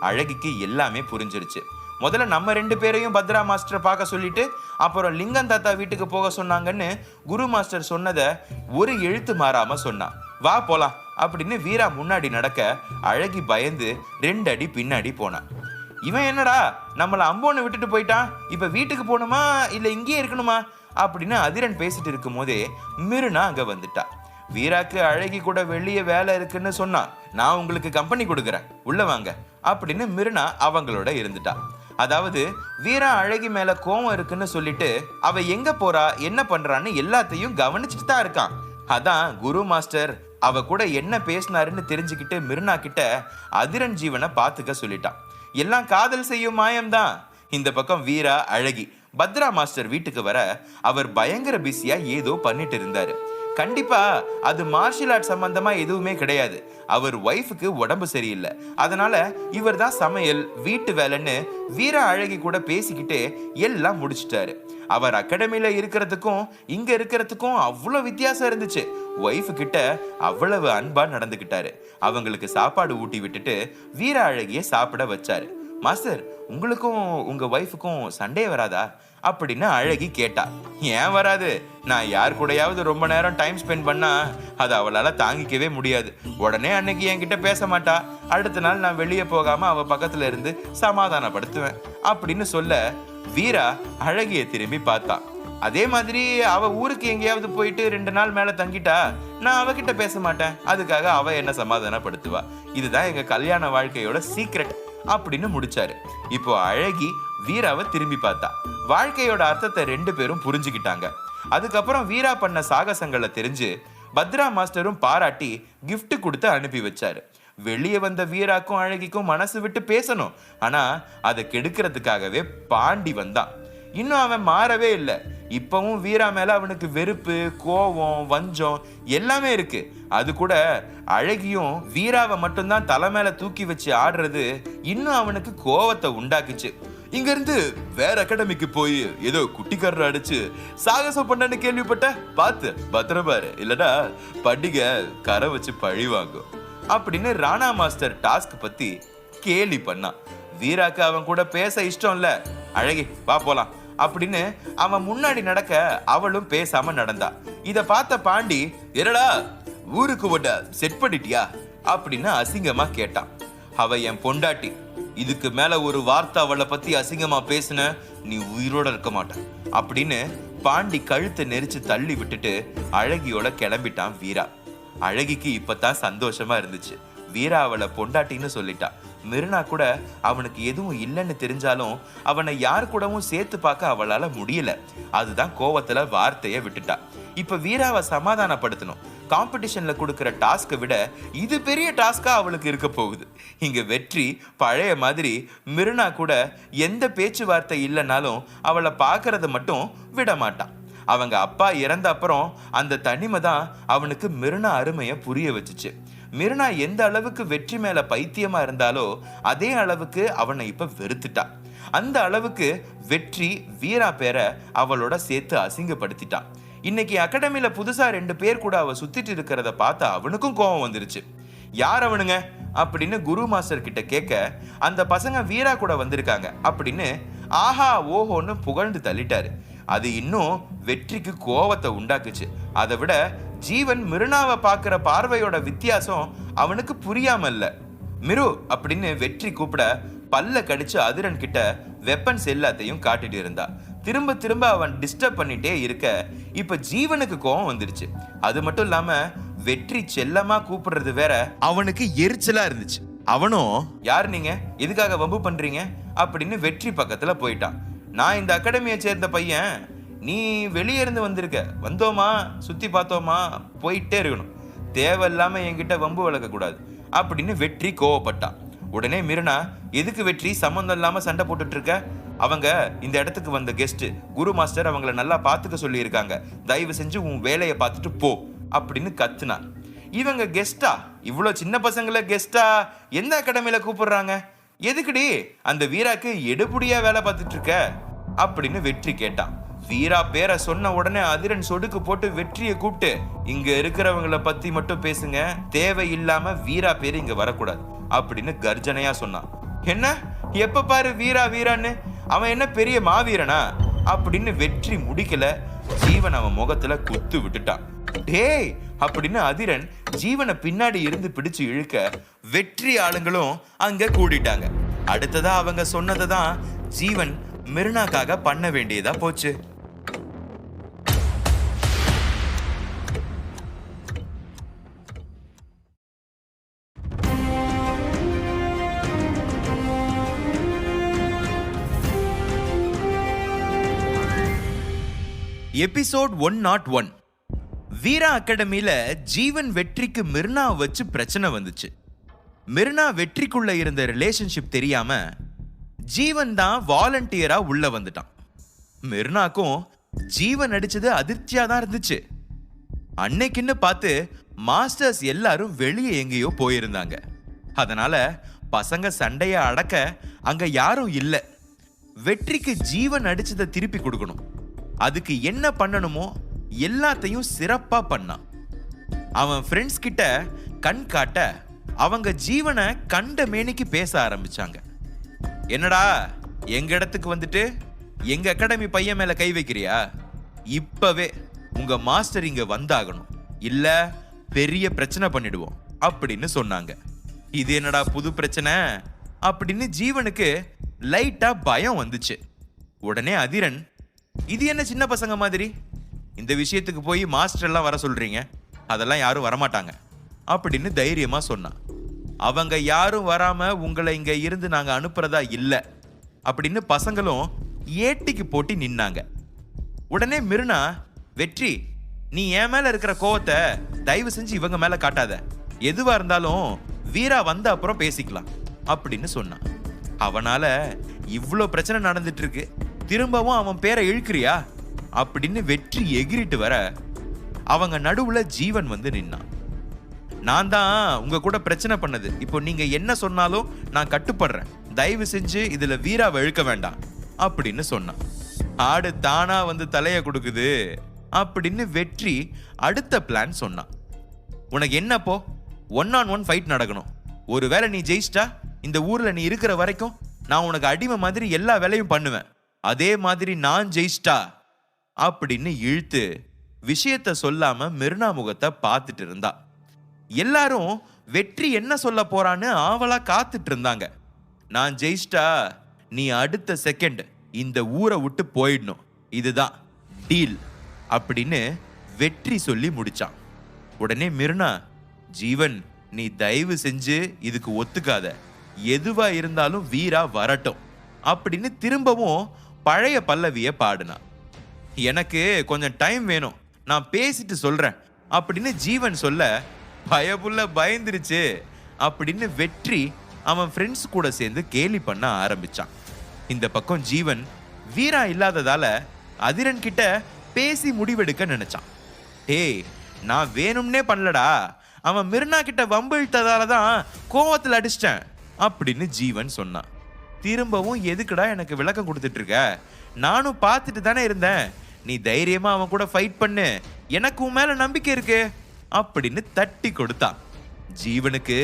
அழகிக்கு எல்லாமே புரிஞ்சிருச்சு. முதல்ல நம்ம 2 பேரையும் பத்ரா மாஸ்டரை பார்க்க சொல்லிட்டு அப்புறம் லிங்கம் தாத்தா வீட்டுக்கு போக சொன்னாங்கன்னு குரு மாஸ்டர் சொன்னதை ஒரு எழுத்து மாறாம சொன்னான். வா போலாம் அப்படின்னு வீரா முன்னாடி நடக்க அழகி பயந்து 2 அடி பின்னாடி போனான். இவன் என்னடா நம்மளை அம்போன்னு விட்டுட்டு போயிட்டான், இப்ப வீட்டுக்கு போகணுமா இல்ல இங்கேயே இருக்கணுமா அப்படின்னு அதிரன் பேசிட்டு இருக்கும் போதே மிருனா அங்க வந்துட்டா. வீராக்கு அழகி கூட வெளியே வேலை இருக்குன்னு சொன்னான், நான் உங்களுக்கு கம்பெனி கொடுக்குறேன், உள்ள வாங்க அப்படின்னு மிருனா அவங்களோட இருந்துட்டா. அதாவது வீரா அழகி மேல கோவம் இருக்குன்னு சொல்லிட்டு அவ எங்க போறா என்ன பண்றான்னு எல்லாத்தையும் கவனிச்சுட்டு தான் இருக்கான். அதான் குரு மாஸ்டர் அவ கூட என்ன பேசினாருன்னு தெரிஞ்சுக்கிட்டு மிருனா கிட்ட அதிரன் ஜீவனை பாத்துக்க சொல்லிட்டான். எல்லாம் காதல் செய்யும் மாயம்தான். இந்த பக்கம் வீரா அழகி பத்ரா மாஸ்டர் வீட்டுக்கு வர அவர் பயங்கர பிஸியா ஏதோ பண்ணிட்டு இருந்தாரு. கண்டிப்பா அது மார்ஷியல் ஆர்ட் சம்பந்தமா எதுவுமே கிடையாது. அவர் ஒய்ஃபுக்கு உடம்பு சரியில்லை, அதனால இவர் தான் சமையல் வீட்டு வேலைன்னு வீரா அழகி கூட பேசிக்கிட்டு எல்லாம் முடிச்சிட்டாரு. அவர் அகாடமியில இருக்கிறதுக்கும் இங்க இருக்கிறதுக்கும் அவ்வளவு வித்தியாசம் இருந்துச்சு. ஒய்ஃபு கிட்ட அவ்வளவு அன்பா நடந்துகிட்டாரு. அவங்களுக்கு சாப்பாடு ஊட்டி விட்டுட்டு வீரா அழகிய சாப்பிட வச்சாரு. மாஸ்டர், உங்களுக்கும் உங்க ஒய்ஃபுக்கும் சண்டே வராதா அப்படின்னு அழகி கேட்டா. ஏன் வராது, நான் யார் கூடயாவது ரொம்ப நேரம் டைம் ஸ்பெண்ட் பண்ணா அது அவளால தாங்கிக்கவே முடியாது. உடனே அன்னைக்கு என்கிட்ட பேச மாட்டா, அடுத்த நாள் நான் வெளியே போகாம அவ பக்கத்துல இருந்து சமாதானப்படுத்துவேன் அப்படின்னு சொல்ல வீரா அழகிய திரும்பி பார்த்தான். அதே மாதிரி அவ ஊருக்கு எங்கேயாவது போயிட்டு 2 நாள் மேல தங்கிட்டா நான் அவகிட்ட பேச மாட்டேன், அதுக்காக அவ என்ன சமாதானப்படுத்துவா. இதுதான் எங்க கல்யாண வாழ்க்கையோட சீக்ரெட் அப்படின்னு முடிச்சாரு. இப்போ அழகி வீராவை திரும்பி பார்த்தா. வாழ்க்கையோட அர்த்தத்தை 2 பேரும் புரிஞ்சுக்கிட்டாங்க. அதுக்கப்புறம் வீரா பண்ண சாகசங்களை தெரிஞ்சு பத்ரா மாஸ்டரும் பாராட்டி கிஃப்ட் கொடுத்து அனுப்பி வச்சாரு. வெளியே வந்த வீராக்கும் அழகிக்கும் மனசு விட்டு பேசணும், ஆனா அதை கெடுக்கிறதுக்காகவே பாண்டி வந்தான். இன்னும் அவன் மாறவே இல்லை. இப்பவும் வீரா மேல அவனுக்கு வெறுப்பு, கோவம், வஞ்சம் எல்லாமே இருக்கு. அது கூட அழகியும் வீராவை மட்டும்தான் தலை மேல தூக்கி வச்சு ஆடுறது இன்னும் அவனுக்கு கோவத்தை உண்டாக்குச்சு. இங்க இருந்து வேற அகாடமிக்கு போய் ஏதோ குட்டிக்காரர் அடிச்சு சாகசம் பண்ணன்னு கேள்விப்பட்ட, பார்த்து பத்திரபாரு, இல்லடா பண்டிகை கரை வச்சு பழி வாங்கும் அப்படின்னு ராணா மாஸ்டர் டாஸ்க் பத்தி கேலி பண்ணான். வீராக்கு அவன் கூட பேச இஷ்டம் இல்ல. அழகி வா போலாம் அப்படின்னு அவன் முன்னாடி நடக்க அவளும் பேசாம நடந்தா. இத பார்த்த பாண்டி, என்னடா ஊருக்கு ஓட்ட செட் பண்ணிட்டியா அப்படின்னு அசிங்கமா கேட்டான். அவ என் பொண்டாட்டி, இதுக்கு மேல ஒரு வார்த்தை அவளை பத்தி அசிங்கமா பேசுன நீ உயிரோட இருக்க மாட்ட அப்படின்னு பாண்டி கழுத்தை நெரிச்சு தள்ளி விட்டுட்டு அழகியோட கிளம்பிட்டான் வீரா. அழகிக்கு இப்பதான் சந்தோஷமா இருந்துச்சு. வீரா அவளை பொண்டாட்டின்னு சொல்லிட்டா. மிருனா கூட அவனுக்கு எதுவும் இல்லைன்னு தெரிஞ்சாலும் அவனை யார் கூடவும் சேர்த்து பார்க்க அவளால முடியல. அதுதான் கோவத்துல வார்த்தைய விட்டுட்டா. இப்ப வீராவை சமாதானப்படுத்தணும். காம்படிஷன்ல கொடுக்கிற டாஸ்கை விட இது பெரிய டாஸ்கா அவளுக்கு இருக்க போகுது. இங்க வெற்றி பழைய மாதிரி மிருனா கூட எந்த பேச்சுவார்த்தை இல்லைனாலும் அவளை பார்க்கறத மட்டும் விட மாட்டான். அவங்க அப்பா இறந்த அப்புறம் அந்த தனிமை தான் அவனுக்கு மிருனா அருமையை புரிய வச்சுச்சு. மிருனா எந்த அளவுக்கு வெற்றி மேல பைத்தியமா இருந்தாலோ அதே அளவுக்கு அவனை இப்ப வெறுத்துட்டா. அந்த அளவுக்கு வெற்றி வீரா பேரை அவளோட சேர்த்து அசிங்கப்படுத்திட்டான். இன்னைக்கு அகாடமியில புதுசா 2 பேர் கூட அவ சுத்திட்டு இருக்கிறத பார்த்து அவனுக்கும் கோபம் வந்துருச்சு. யார் அவனுங்க அப்படின்னு குரு மாஸ்டர் கிட்ட கேட்க, அந்த பசங்க வீரா கூட வந்திருக்காங்க அப்படின்னு ஆஹா ஓஹோன்னு புகழ்ந்து தள்ளிட்டாரு. அது இன்னும் வெற்றிக்கு கோவத்தை உண்டாக்குச்சு. அதை விட ஜீவன் மிருனாவை பார்க்கிற பார்வையோட வித்தியாசம் அவனுக்கு புரியாம இல்ல. மிரு அப்படின்னு வெற்றி கூப்பிட பல்ல கடிச்சு அதிரன் கிட்ட வெப்பன்ஸ் எல்லாத்தையும் காட்டிட்டு இருந்தா. திரும்ப திரும்ப அவன் டிஸ்டர்ப் பண்ணிட்டே இருக்க இப்ப ஜீவனுக்கு கோவம் வந்துருச்சு. அது மட்டும் இல்லாம வெற்றி செல்லமா கூப்பிடுறது வேற அவனுக்கு எரிச்சலா இருந்துச்சு. அவனும் யார் நீங்க, எதுக்காக வம்பு பண்றீங்க அப்படின்னு வெற்றி பக்கத்துல போயிட்டான். நான் இந்த அகாடமியை சேர்ந்த பையன், நீ வெளியே இருந்து வந்திருக்க, வந்தோமா சுத்தி பார்த்தோமா போயிட்டே இருக்கணும், தேவையில்லாம என்கிட்ட வம்பு வளர்க்க கூடாது அப்படின்னு வெற்றி கோவப்பட்டான். உடனே மிருனா, எதுக்கு வெற்றி சம்மந்தம் இல்லாம சண்டை போட்டுட்டு இருக்க, அவங்க இந்த இடத்துக்கு வந்த கெஸ்ட், குரு மாஸ்டர் அவங்கள நல்லா பார்த்துக்க சொல்லி இருக்காங்க, தயவு செஞ்சு உன் வேலையை பார்த்துட்டு போ அப்படின்னு கத்துனா. இவங்க கெஸ்டா, இவ்வளோ சின்ன பசங்களை கெஸ்டா எந்த அகாடமியில கூப்பிடுறாங்க, எதுக்குடி அந்த வீராக்கு எடுபடியா வேலை பார்த்துட்டு இருக்க அப்படின்னு வெற்றி கேட்டான். வீரா பேரை சொன்ன உடனே அதிரன் சொடுக்கு போட்டு வெற்றியை கூப்பிட்டு, இங்க இருக்கிறவங்கள பத்தி மட்டும் பேசுங்க, தேவையில்லாம வீரா பேரு இங்க வரக்கூடாது அப்படின்னு கர்ஜனையா சொன்னான். என்ன எப்ப பாரு வீரா வீரான்னு, அவன் என்ன பெரிய மாவீரனா அப்படின்னு வெற்றி முடிக்கல. ஜீவன் அவன் முகத்துல குத்து விட்டுட்டான். டேய் அப்படின்னு அதிரன் ஜீவனை பின்னாடி இருந்து பிடிச்சு இழுக்க வெற்றி ஆளுங்களும் அங்க கூடிட்டாங்க. அடுத்ததா அவங்க சொன்னதை தான் ஜீவன் மிருனாக்காக பண்ண வேண்டியதா போச்சு. எபிசோட் 101. வீரா அகாடமியில ஜீவன் வெற்றிக்கு மிருனா வச்சு பிரச்சனை வந்துச்சு. மிருனா வெற்றிக்குள்ள இருந்த ரிலேஷன்ஷிப் தெரியாம ஜீவன் தான் வாலண்டியரா உள்ள வந்துட்டான். மிருனாக்கும் ஜீவன் அடிச்சது அதிர்ச்சியா தான் இருந்துச்சு. அன்னைக்குன்னு பார்த்து மாஸ்டர்ஸ் எல்லாரும் வெளியே எங்கேயோ போயிருந்தாங்க. அதனால பசங்க சண்டைய அடக்க அங்க யாரும் இல்ல. வெற்றிக்கு ஜீவன் அடிச்சதை திருப்பி கொடுக்கணும், அதுக்கு என்ன பண்ணணுமோ எல்லாத்தையும் சிறப்பா பண்ணான். அவன் ஃப்ரெண்ட்ஸ் கிட்ட கண் காட்ட அவங்க ஜீவனை கண்ட மேனிக்கு பேச ஆரம்பிச்சாங்க. என்னடா எங்க இடத்துக்கு வந்துட்டு எங்க அகாடமி பையன் மேல கை வைக்கிறியா, இப்பவே உங்க மாஸ்டர் இங்க வந்தாகணும், இல்ல பெரிய பிரச்சனை பண்ணிடுவோம் அப்படின்னு சொன்னாங்க. இது என்னடா புது பிரச்சனை அப்படின்னு ஜீவனுக்கு லைட்டா பயம் வந்துச்சு. உடனே அதிரன், இது என்ன சின்ன பசங்க மாதிரி, இந்த விஷயத்துக்கு போய் மாஸ்டர் எல்லாம் வர சொல்றீங்க, அதெல்லாம் யாரும் வரமாட்டாங்க அப்படின்னு தைரியமா சொன்னான். அவங்க யாரும் வராம உங்களை இங்க இருந்து நாங்க அனுப்புறதா இல்ல அப்படின்னு பசங்களும் ஏட்டிக்கு போட்டி நின்னாங்க. உடனே மிருனா, வெற்றி நீ என் மேல இருக்கிற கோவத்தை தயவு செஞ்சு இவங்க மேல காட்டாத, எதுவா இருந்தாலும் வீரா வந்த அப்புறம் பேசிக்கலாம் அப்படின்னு சொன்னான். அவனால இவ்வளோ பிரச்சனை நடந்துட்டு இருக்கு, திரும்பவும் அவன் பேரை இழுக்கிறியா அப்படின்னு வெற்றி எகிரிட்டு வர அவங்க நடுவுல ஜீவன் வந்து நின்னான். நான் தான் உங்க கூட பிரச்சனை பண்ணது, இப்போ நீங்க என்ன சொன்னாலும் நான் கட்டுப்படுறேன், தயவு செஞ்சு இதுல வீராவை இழுக்க வேண்டாம் அப்படின்னு சொன்னான். ஆடு தானா வந்து தலைய கொடுக்குது அப்படின்னு வெற்றி அடுத்த பிளான் சொன்னான். உனக்கு என்னப்போ 1-on-1 ஃபைட் நடக்கணும், ஒருவேளை நீ ஜெயிச்சிட்டா இந்த ஊர்ல நீ இருக்கிற வரைக்கும் நான் உனக்கு அடிமை மாதிரி எல்லா வேலையும் பண்ணுவேன், அதே மாதிரி நான் ஜெயிச்சிட்டா அப்படின்னு இழுத்து விஷயத்த சொல்லாம மிருனா முகத்தை பார்த்துட்டு இருந்தா. எல்லாரும் வெற்றி என்ன சொல்ல போறான்னு ஆவலா காத்துட்டு இருந்தாங்க. நான் ஜெயிச்சிட்டா நீ அடுத்த செகண்ட் இந்த ஊரை விட்டு போயிடணும், இதுதான் டீல் அப்படின்னு வெற்றி சொல்லி முடிச்சான். உடனே மிருனா, ஜீவன் நீ தயவு செஞ்சு இதுக்கு ஒத்துக்காத, எதுவா இருந்தாலும் வீரா வரட்டும் அப்படின்னு திரும்பவும் பழைய பல்லவிய பாடுனான். எனக்கு கொஞ்சம் டைம் வேணும், நான் பேசிட்டு சொல்றேன் அப்படின்னு ஜீவன் சொல்ல பயப்புள்ள பயந்துருச்சு அப்படின்னு வெற்றி அவன் ஃப்ரெண்ட்ஸ் கூட சேர்ந்து கேலி பண்ண ஆரம்பிச்சான். இந்த பக்கம் ஜீவன் வீரா இல்லாததால அதிரன் கிட்ட பேசி முடிவெடுக்க நினைச்சான். டேய் நான் வேணும்னே பண்ணலடா, அவன் மிர்னா கிட்ட வம்பு இழுத்ததால தான் கோவத்தில் அடிச்சிட்டேன் அப்படின்னு ஜீவன் சொன்னான். திரும்பவும் எதுக்குடா எனக்கு விளக்கம் கொடுத்துட்டு இருக்க? நானும் பார்த்துட்டு தானே இருந்தேன். நீ தைரியமா அவன் கூட ஃபைட் பண்ணு, எனக்கு உன் மேல நம்பிக்கை இருக்கு அப்படின்னு தட்டி கொடுத்தான். ஜீவனுக்கு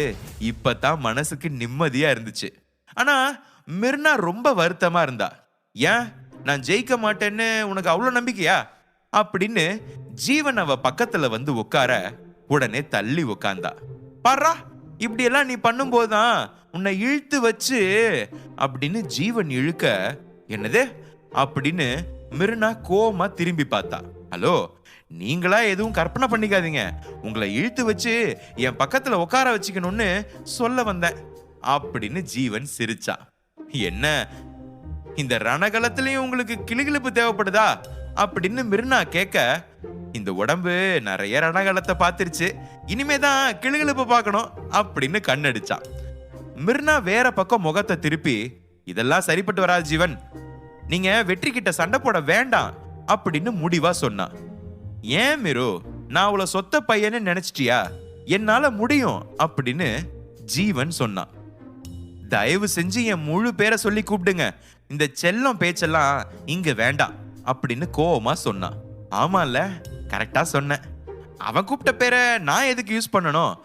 இப்பதான் மனசுக்கு நிம்மதியா இருந்துச்சு. ஆனா மிர்னா ரொம்ப வருத்தமா இருந்தா. ஏன், நான் ஜெயிக்க மாட்டேன்னு உனக்கு அவ்வளவு நம்பிக்கையா அப்படின்னு ஜீவன் அவ பக்கத்துல வந்து உட்கார உடனே தள்ளி உட்கார்ந்தா. பாரா, இப்படி எல்லாம் நீ பண்ணும்போதுதான் உன்னை இழுத்து வச்சு அப்படின்னு ஜீவன் இழுக்க, என்னது அப்படின்னு மிர்னா கோவமா திரும்பி பார்த்தா. ஹலோ, நீங்களா எதுவும் கற்பனை பண்ணிக்காதீங்க, உங்களை இழுத்து வச்சு என் பக்கத்துல உட்கார வச்சுக்கணும்னு சொல்ல வந்தேன் அப்படின்னு ஜீவன் சிரிச்சான். என்ன, இந்த ரணகலத்திலையும் உங்களுக்கு கிளுகிளுப்பு தேவைப்படுதா அப்படின்னு மிர்னா கேட்க, இந்த உடம்பு நிறைய ரணகலத்தை பார்த்துருச்சு, இனிமேதான் கிளுகிளுப்பு பார்க்கணும் அப்படின்னு கண்ணடிச்சான். மிர்னா வேற பக்கம் முகத்தை திருப்பி, இதெல்லாம் சரிப்பட்டு வராது ஜீவன், நீங்க வெற்றி கிட்ட சண்டை போட வேண்டாம் அப்படின்னு முடிவா சொன்னான். ஏன் மிரு, நான் அவளை சொத்த பையன்னு நினைச்சிட்டியா? என்னால முடியும் அப்படின்னு ஜீவன் சொன்னான். தயவு செஞ்சு என் முழு பேரை சொல்லி கூப்பிடுங்க, இந்த செல்லம் பேச்செல்லாம் இங்க வேண்டாம் அப்படின்னு கோவமா சொன்னான். ஆமால, கரெக்டா சொன்னேன். அவன் கூப்பிட்ட பேரை நான் எதுக்கு யூஸ் பண்ணணும்?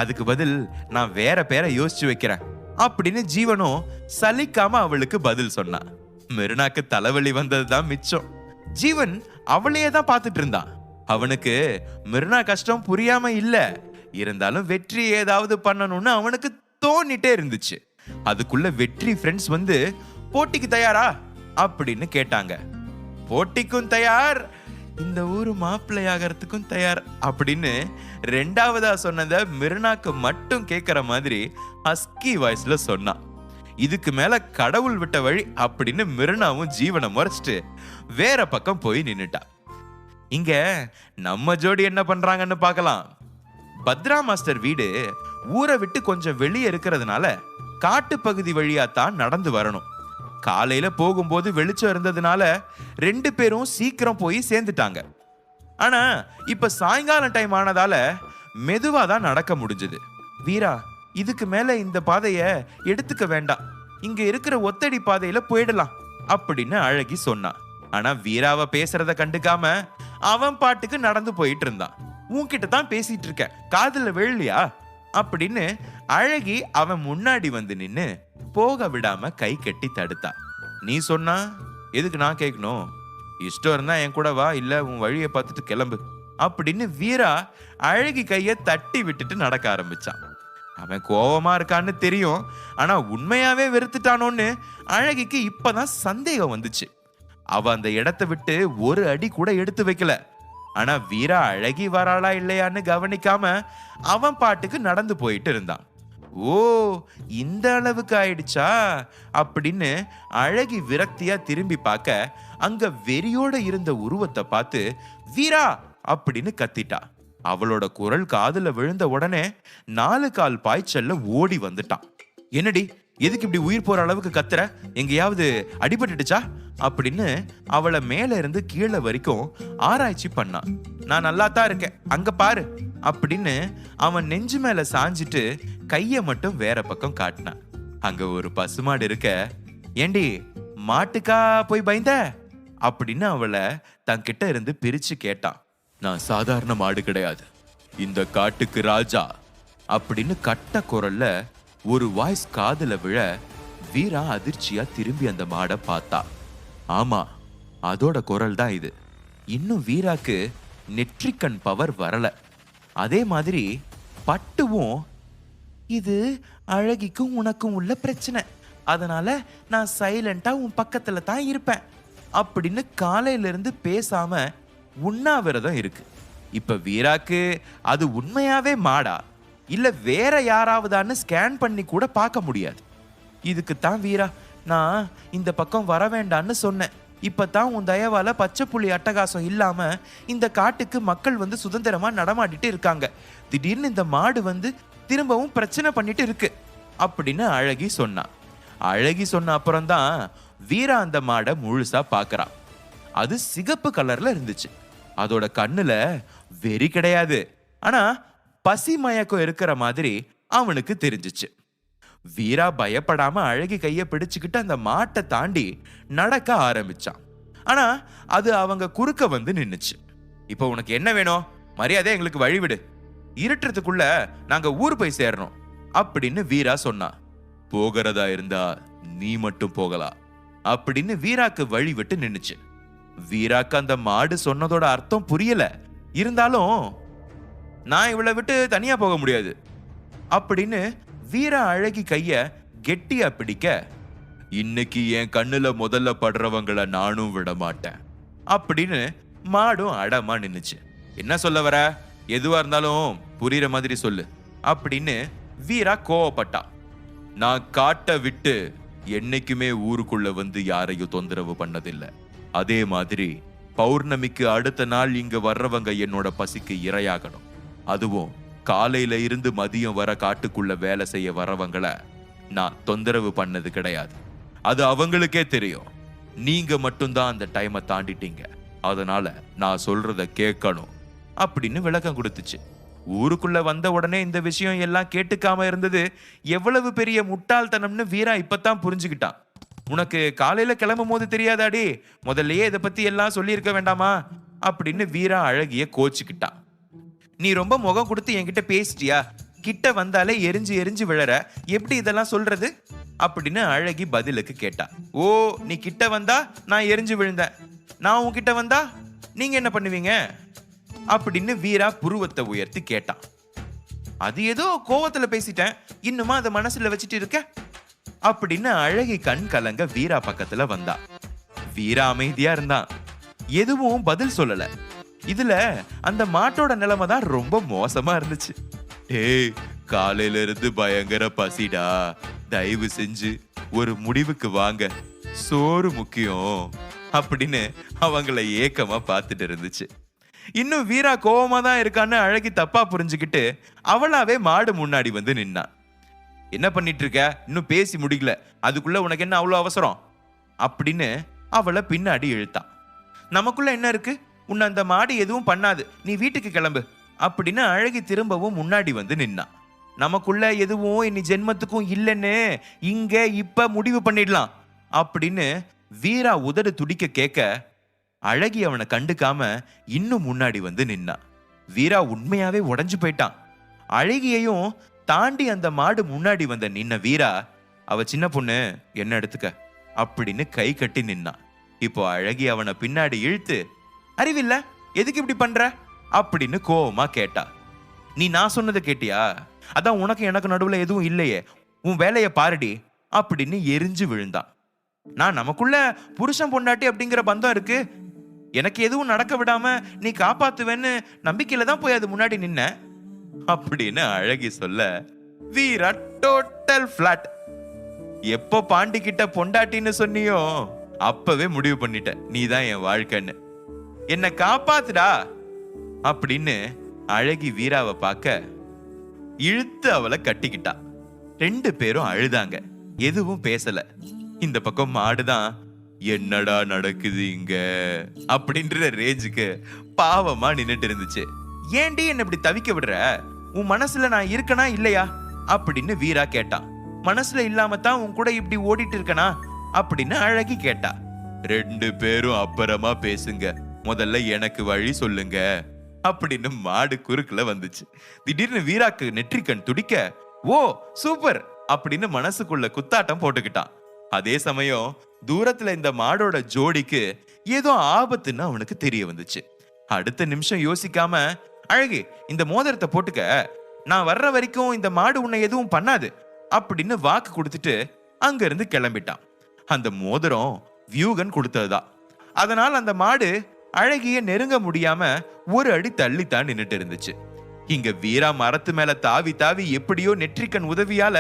அதுக்கு பதில் நான் வேற பேரை யோசிச்சு வைக்கிறேன் அப்படின்னு ஜீவனும் சலிக்காம அவளுக்கு பதில் சொன்னான். மிர்னாக்கு தலைவலி வந்ததுதான் மிச்சம். ஜீவன் அவளையே தான் பார்த்துட்டு இருந்தான். அவனுக்கு மிர்னா கஷ்டம் புரியாம இல்ல, இருந்தாலும் வெற்றி ஏதாவது பண்ணணும்னு அவனுக்கு தோணிட்டே இருந்துச்சு. அதுக்குள்ள வெற்றி ஃப்ரெண்ட்ஸ் வந்து, போட்டிக்கு தயாரா அப்படின்னு கேட்டாங்க. போட்டிக்கும் தயார், இந்த ஊரு மாப்பிள்ளையாகிறதுக்கும் தயார் அப்படின்னு ரெண்டாவதா சொன்னத மிர்னாக்கு மட்டும் கேட்கிற மாதிரி ஹஸ்கி வாய்ஸ்ல சொன்னான். இதுக்கு மேல கடவுள் விட்ட வழி அப்படின்னு மிர்னாவும் ஜீவனை முறைச்சிட்டு வேற பக்கம் போய் நின்னுட்டா. இங்க நம்ம ஜோடி என்ன பண்றாங்கன்னு பார்க்கலாம். பத்ரா மாஸ்டர் வீடு ஊரை விட்டு கொஞ்சம் வெளியே இருக்கிறதுனால காட்டு பகுதி வழியா தான் நடந்து வரணும். காலையில போகும்போது வெளிச்சம் இருந்ததுனால 2 பேரும் சீக்கிரம் போய் சேர்ந்துட்டாங்க. ஆனா இப்ப சாயங்காலம் டைம் ஆனதால மெதுவா தான் நடக்க முடிஞ்சது. வீரா, இதுக்கு மேல இந்த பாதைய எடுத்துக்க வேண்டாம், இங்க இருக்கிற ஒத்தடி பாதையில போயிடலாம் அப்படின்னு அழகி சொன்னான். ஆனா வீராவை பேசுறத கண்டுக்காம அவன் பாட்டுக்கு நடந்து போயிட்டு இருந்தான். உன்கிட்ட தான் பேசிட்டு இருக்க, காதுல விழலையா அப்படின்னு அழகி அவன் முன்னாடி வந்து நின்னு போக விடாம கை கட்டி தடுத்தா. நீ சொன்னா எதுக்கு நான் கேட்கணும்? இஷ்டம் இருந்தா என் கூட வா, இல்ல உன் வழியை பார்த்துட்டு கிளம்பு அப்படின்னு வீரா அழகி கைய தட்டி விட்டுட்டு நடக்க ஆரம்பிச்சான். அவன் கோவமா இருக்கான்னு தெரியும், ஆனா உண்மையாவே வெறுத்துட்டானோன்னு அழகிக்கு இப்பதான் சந்தேகம் வந்துச்சு. அவ அந்த இடத்தை விட்டு ஒரு அடி கூட எடுத்து வைக்கல. ஆனா வீரா அழகி வராளா இல்லையான்னு கவனிக்காம அவன் பாட்டுக்கு நடந்து போயிட்டு இருந்தான். ஓ, இந்த அளவுக்கு ஆயிடுச்சா அப்படின்னு அழகி விரக்தியா திரும்பி பார்க்க அங்க வெறியோட இருந்த உருவத்தை பார்த்து வீரா அப்படின்னு கத்திட்டா. அவளோட குரல் காதுல விழுந்த உடனே 4 கால் பாய்ச்சல்ல ஓடி வந்துட்டான். என்னடி, எதுக்கு இப்படி உயிர் போற அளவுக்கு கத்துற? எங்கேயாவது அடிபட்டுடுச்சா அப்படின்னு அவளை மேல இருந்து கீழே வரைக்கும் ஆராய்ச்சி பண்ணான். நான் நல்லா தான் இருக்கேன், அங்க பாரு அப்படின்னு அவன் நெஞ்சு மேல சாஞ்சிட்டு கைய மட்டும் வேற பக்கம் காட்டினான். அங்க ஒரு பசுமாடு இருக்க. ஏண்டி, மாட்டுக்கா போய் பயந்த அப்படின்னு அவளை தன்கிட்ட இருந்து பிரிச்சு கேட்டான். நான் சாதாரண மாடு கிடையாது, இந்த காட்டுக்கு ராஜா அப்படின்னு கட்ட குரல்ல ஒரு வாய்ஸ் காதுல விழ வீரா அதிர்ச்சியா திரும்பி அந்த மாடை பார்த்தா. ஆமா, அதோட குரல் தான் இது. இன்னும் வீராக்கு நெற்றிக்கண் பவர் வரல. அதே மாதிரி பட்டுவும், இது அழகிக்கும் உனக்கும் உள்ள பிரச்சனை, அதனால நான் சைலண்டா உன் பக்கத்துல தான் இருப்பேன் அப்படின்னு காலையில இருந்து பேசாம உண்ணாவிரதம் இருக்கு. இப்ப வீராக்கு அது உண்மையாவே மாடா இல்ல வேற யாராவதான்னு ஸ்கேன் பண்ணி கூட பார்க்க முடியாது. இதுக்குத்தான் வீரா நான் இந்த பக்கம் வர வேண்டான்னு சொன்னேன். இப்பதான் உன் தயவால பச்சை புள்ளி அட்டகாசம் இல்லாம இந்த காட்டுக்கு மக்கள் வந்து சுதந்திரமா நடமாடிட்டு இருக்காங்க. திடீர்னு இந்த மாடு வந்து திரும்பவும் பிரச்சனை பண்ணிட்டு இருக்கு அப்படின்னு அழகி சொன்னான். அழகி சொன்ன அப்புறம்தான் வீரா அந்த மாடை முழுசா பார்க்கறான். அது சிகப்பு கலர்ல இருந்துச்சு. அதோட கண்ணுல வெறி கிடையாது, ஆனா பசி மயக்கம் இருக்கிற மாதிரி அவனுக்கு தெரிஞ்சிச்சு. வீரா பயப்படாம அழகி கைய பிடிச்சுக்கிட்டு அந்த மாட்டை தாண்டி நடக்க ஆரம்பிச்சான். ஆனா அது அவங்க குறுக்க வந்து நின்னுச்சு. இப்போ உனக்கு என்ன வேணும்? மரியாதை எங்களுக்கு வழிவிடு, இருட்டுறதுக்குள்ள நாங்க ஊர் போய் சேரணும் அப்படின்னு வீரா சொன்னா. போகிறதா இருந்தா நீ மட்டும் போகலாம் அப்படின்னு வீராக்கு வழி விட்டு நின்னுச்சு. வீராக்கு அந்த மாடு சொன்னதோட அர்த்தம் புரியல. இருந்தாலும் நான் இவளை விட்டு தனியா போக முடியாது அப்படின்னு வீரா அழகி கைய கெட்டியா பிடிக்க, இன்னைக்கு என் கண்ணுல முதல்ல படுறவங்களை நானும் விட மாட்டேன் அப்படின்னு மாடும் அடமா நின்னுச்சு. என்ன சொல்ல வர? எதுவா இருந்தாலும் புரியுற மாதிரி சொல்லு அப்படின்னு வீரா கோவப்பட்டா. நான் காட்ட விட்டு என்னைக்குமே ஊருக்குள்ள வந்து யாரையும் தொந்தரவு பண்ணதில்லை. அதே மாதிரி பௌர்ணமிக்கு அடுத்த நாள் இங்க வர்றவங்க என்னோட பசிக்கு இரையாகணும். அதுவும் காலையில இருந்து மதியம் வர காட்டுக்குள்ள வேலை செய்ய வரவங்களை நான் தொந்தரவு பண்ணது கிடையாது. அது அவங்களுக்கே தெரியும். நீங்க மட்டும்தான் அந்த டைமை தாண்டிட்டீங்க. அதனால நான் சொல்றத கேட்கணும் அப்படின்னு விளக்கம் கொடுத்துச்சு. ஊருக்குள்ள வந்த உடனே இந்த விஷயம் எல்லாம் கேட்டுக்காம இருந்தது எவ்வளவு பெரிய முட்டாள்தனம்னு வீரா இப்பதான் புரிஞ்சுக்கிட்டான். உனக்கு காலையில கிளம்பும் போது தெரியாதாடி, முதல்லயே இதை பத்தி எல்லாம் சொல்லி இருக்க வேண்டாமா அப்படின்னு வீரா அழகிய கோச்சுக்கிட்டான். நீ ரொம்ப முகம் கொடுத்து என்கிட்ட பேசிட்டியா? கிட்ட வந்தாலே எரிஞ்சு எரிஞ்சு விழற, எப்படி இதெல்லாம் சொல்றது அப்படின்னு அழகி பதிலுக்கு கேட்டா. ஓ, நீ கிட்ட வந்தா நான் எரிஞ்சு விழுந்தேன், நான் உன்கிட்ட வந்தா நீங்க என்ன பண்ணுவீங்க அப்படின்னு வீரா புருவத்தை உயர்த்தி கேட்டான். அது ஏதோ கோவத்துல பேசிட்டேன், இன்னுமா அதை மனசுல வச்சுட்டு இருக்க அப்படின்னு அழகி கண் கலங்க வீரா பக்கத்துல வந்தா. வீரா அமைதியா இருந்தான், எதுவும் பதில் சொல்லல. இதுல அந்த மாட்டோட நிலைமை தான் ரொம்ப மோசமா இருந்துச்சு. ஏய், காலையில இருந்து பயங்கர பசிடா, தயவு செஞ்சு ஒரு முடிவுக்கு வாங்க, சோறு முக்கியம் அப்படின்னு அவங்கள ஏக்கமா பார்த்துட்டு இருந்துச்சு. இன்னும் வீரா கோவமா தான் இருக்கான்னு அழகி தப்பா புரிஞ்சுக்கிட்டு அவளாவே மாடு முன்னாடி வந்து நின்னான். என்ன பண்ணிட்டு இருக்க? இன்னும் பேசி முடிக்கல, அதுக்குள்ள உனக்கு என்ன அவ்வளவு அவசரம் அப்படின்னு அவளை பின்னாடி இழுத்தான். நமக்குள்ள என்ன இருக்கு? உன்னை அந்த மாடு எதுவும் பண்ணாது, நீ வீட்டுக்கு கிளம்பு அப்படின்னு அழகி திரும்பவும் முன்னாடி வந்து நின்னான். நமக்குள்ள எதுவும் இனி ஜென்மத்துக்கும் இல்லைன்னு இங்க இப்ப முடிவு பண்ணிடலாம் அப்படின்னு வீரா உதடு துடிக்க கேட்க, அழகி அவனை கண்டுக்காம இன்னும் முன்னாடி வந்து நின்னான். வீரா உண்மையாவே உடைஞ்சு போயிட்டான். அழகியையும் தாண்டி அந்த மாடு முன்னாடி வந்த நின்ன வீரா, அவ சின்ன பொண்ணு, என்ன எடுத்துக்க அப்படின்னு கை கட்டி நின்னான். இப்போ அழகி அவனை பின்னாடி இழுத்து, அறிவில்ல எதுக்கு இப்படி பண்ற அப்படின்னு கோவமா கேட்டா. நீ நான் சொன்னதை கேட்டியா? அதான் உனக்கு எனக்கு நடுவுல எதுவும் இல்லையே, உன் வேலையை பாருடி அப்படின்னு எரிஞ்சு விழுந்தான். நான் நமக்குள்ள புருஷன் பொண்டாட்டி அப்படிங்கிற பந்தம் இருக்கு, எனக்கு எதுவும் நடக்க விடாம நீ காப்பாத்துவேன்னு நம்பிக்கையில தான் போய் அது முன்னாடி நின்ன அப்படின்னு அழகி சொல்ல, வீரா டோட்டல் பிளாட். எப்போ பாண்டி கிட்ட பொண்டாட்டின்னு சொன்னியோ அப்பவே முடிவு பண்ணிட்ட நீ தான் என் வாழ்க்கைன்னு, என்ன காப்பாத்துடா அப்படின்னு அழகி வீராவை பார்க்க இழுத்து அவளை கட்டிக்கிட்டா. 2 பேரும் அழுதாங்க, எதுவும் பேசல. இந்த பக்கம் மாடுதான் என்னடா நடக்குது இங்க அப்படின்ற ரேஞ்சுக்கு பாவமா நின்னுட்டு இருந்துச்சு. ஏண்டி என்ன இப்படி தவிக்க விடுற? உன் மனசுல நான் இருக்கனா இல்லையா அப்படின்னு வீரா கேட்டான். மனசுல இல்லாம தான் உன் கூட இப்படி ஓடிட்டு இருக்கனா அப்படின்னு அழகி கேட்டா. 2 பேரும் அப்புறமா பேசுங்க, முதல்ல எனக்கு வழி சொல்லுங்க அப்படின்னு மாடு குறுக்குல வந்துச்சு. திடீர்னு வீராக்கு நெற்றிக்கண் துடிக்க, ஓ சூப்பர் அப்படின்னு மனசுக்குள்ள குத்தாட்டம் போட்டுக்கிட்டான். அதே சமயம் தூரத்துல இந்த மாடோட ஜோடிக்கு ஏதோ ஆபத்துன்னு அவனுக்கு தெரிய வந்துச்சு. அடுத்த நிமிஷம் யோசிக்காம, அழகு இந்த மோதிரத்தை போட்டுக்க, நான் வர்ற வரைக்கும் இந்த மாடு உன்னை எதுவும் பண்ணாது அப்படின்னு வாக்கு கொடுத்துட்டு அங்க இருந்து கிளம்பிட்டான். அந்த மோதிரம் வியூகன் கொடுத்ததுதான். அதனால அந்த மாடு அழகிய நெருங்க முடியாம ஒரு அடி தள்ளித்தான் நின்னுட்டு இருந்துச்சு. இங்க வீரா மரத்து மேல தாவி தாவி எப்படியோ நெற்றிக்கண் உதவியால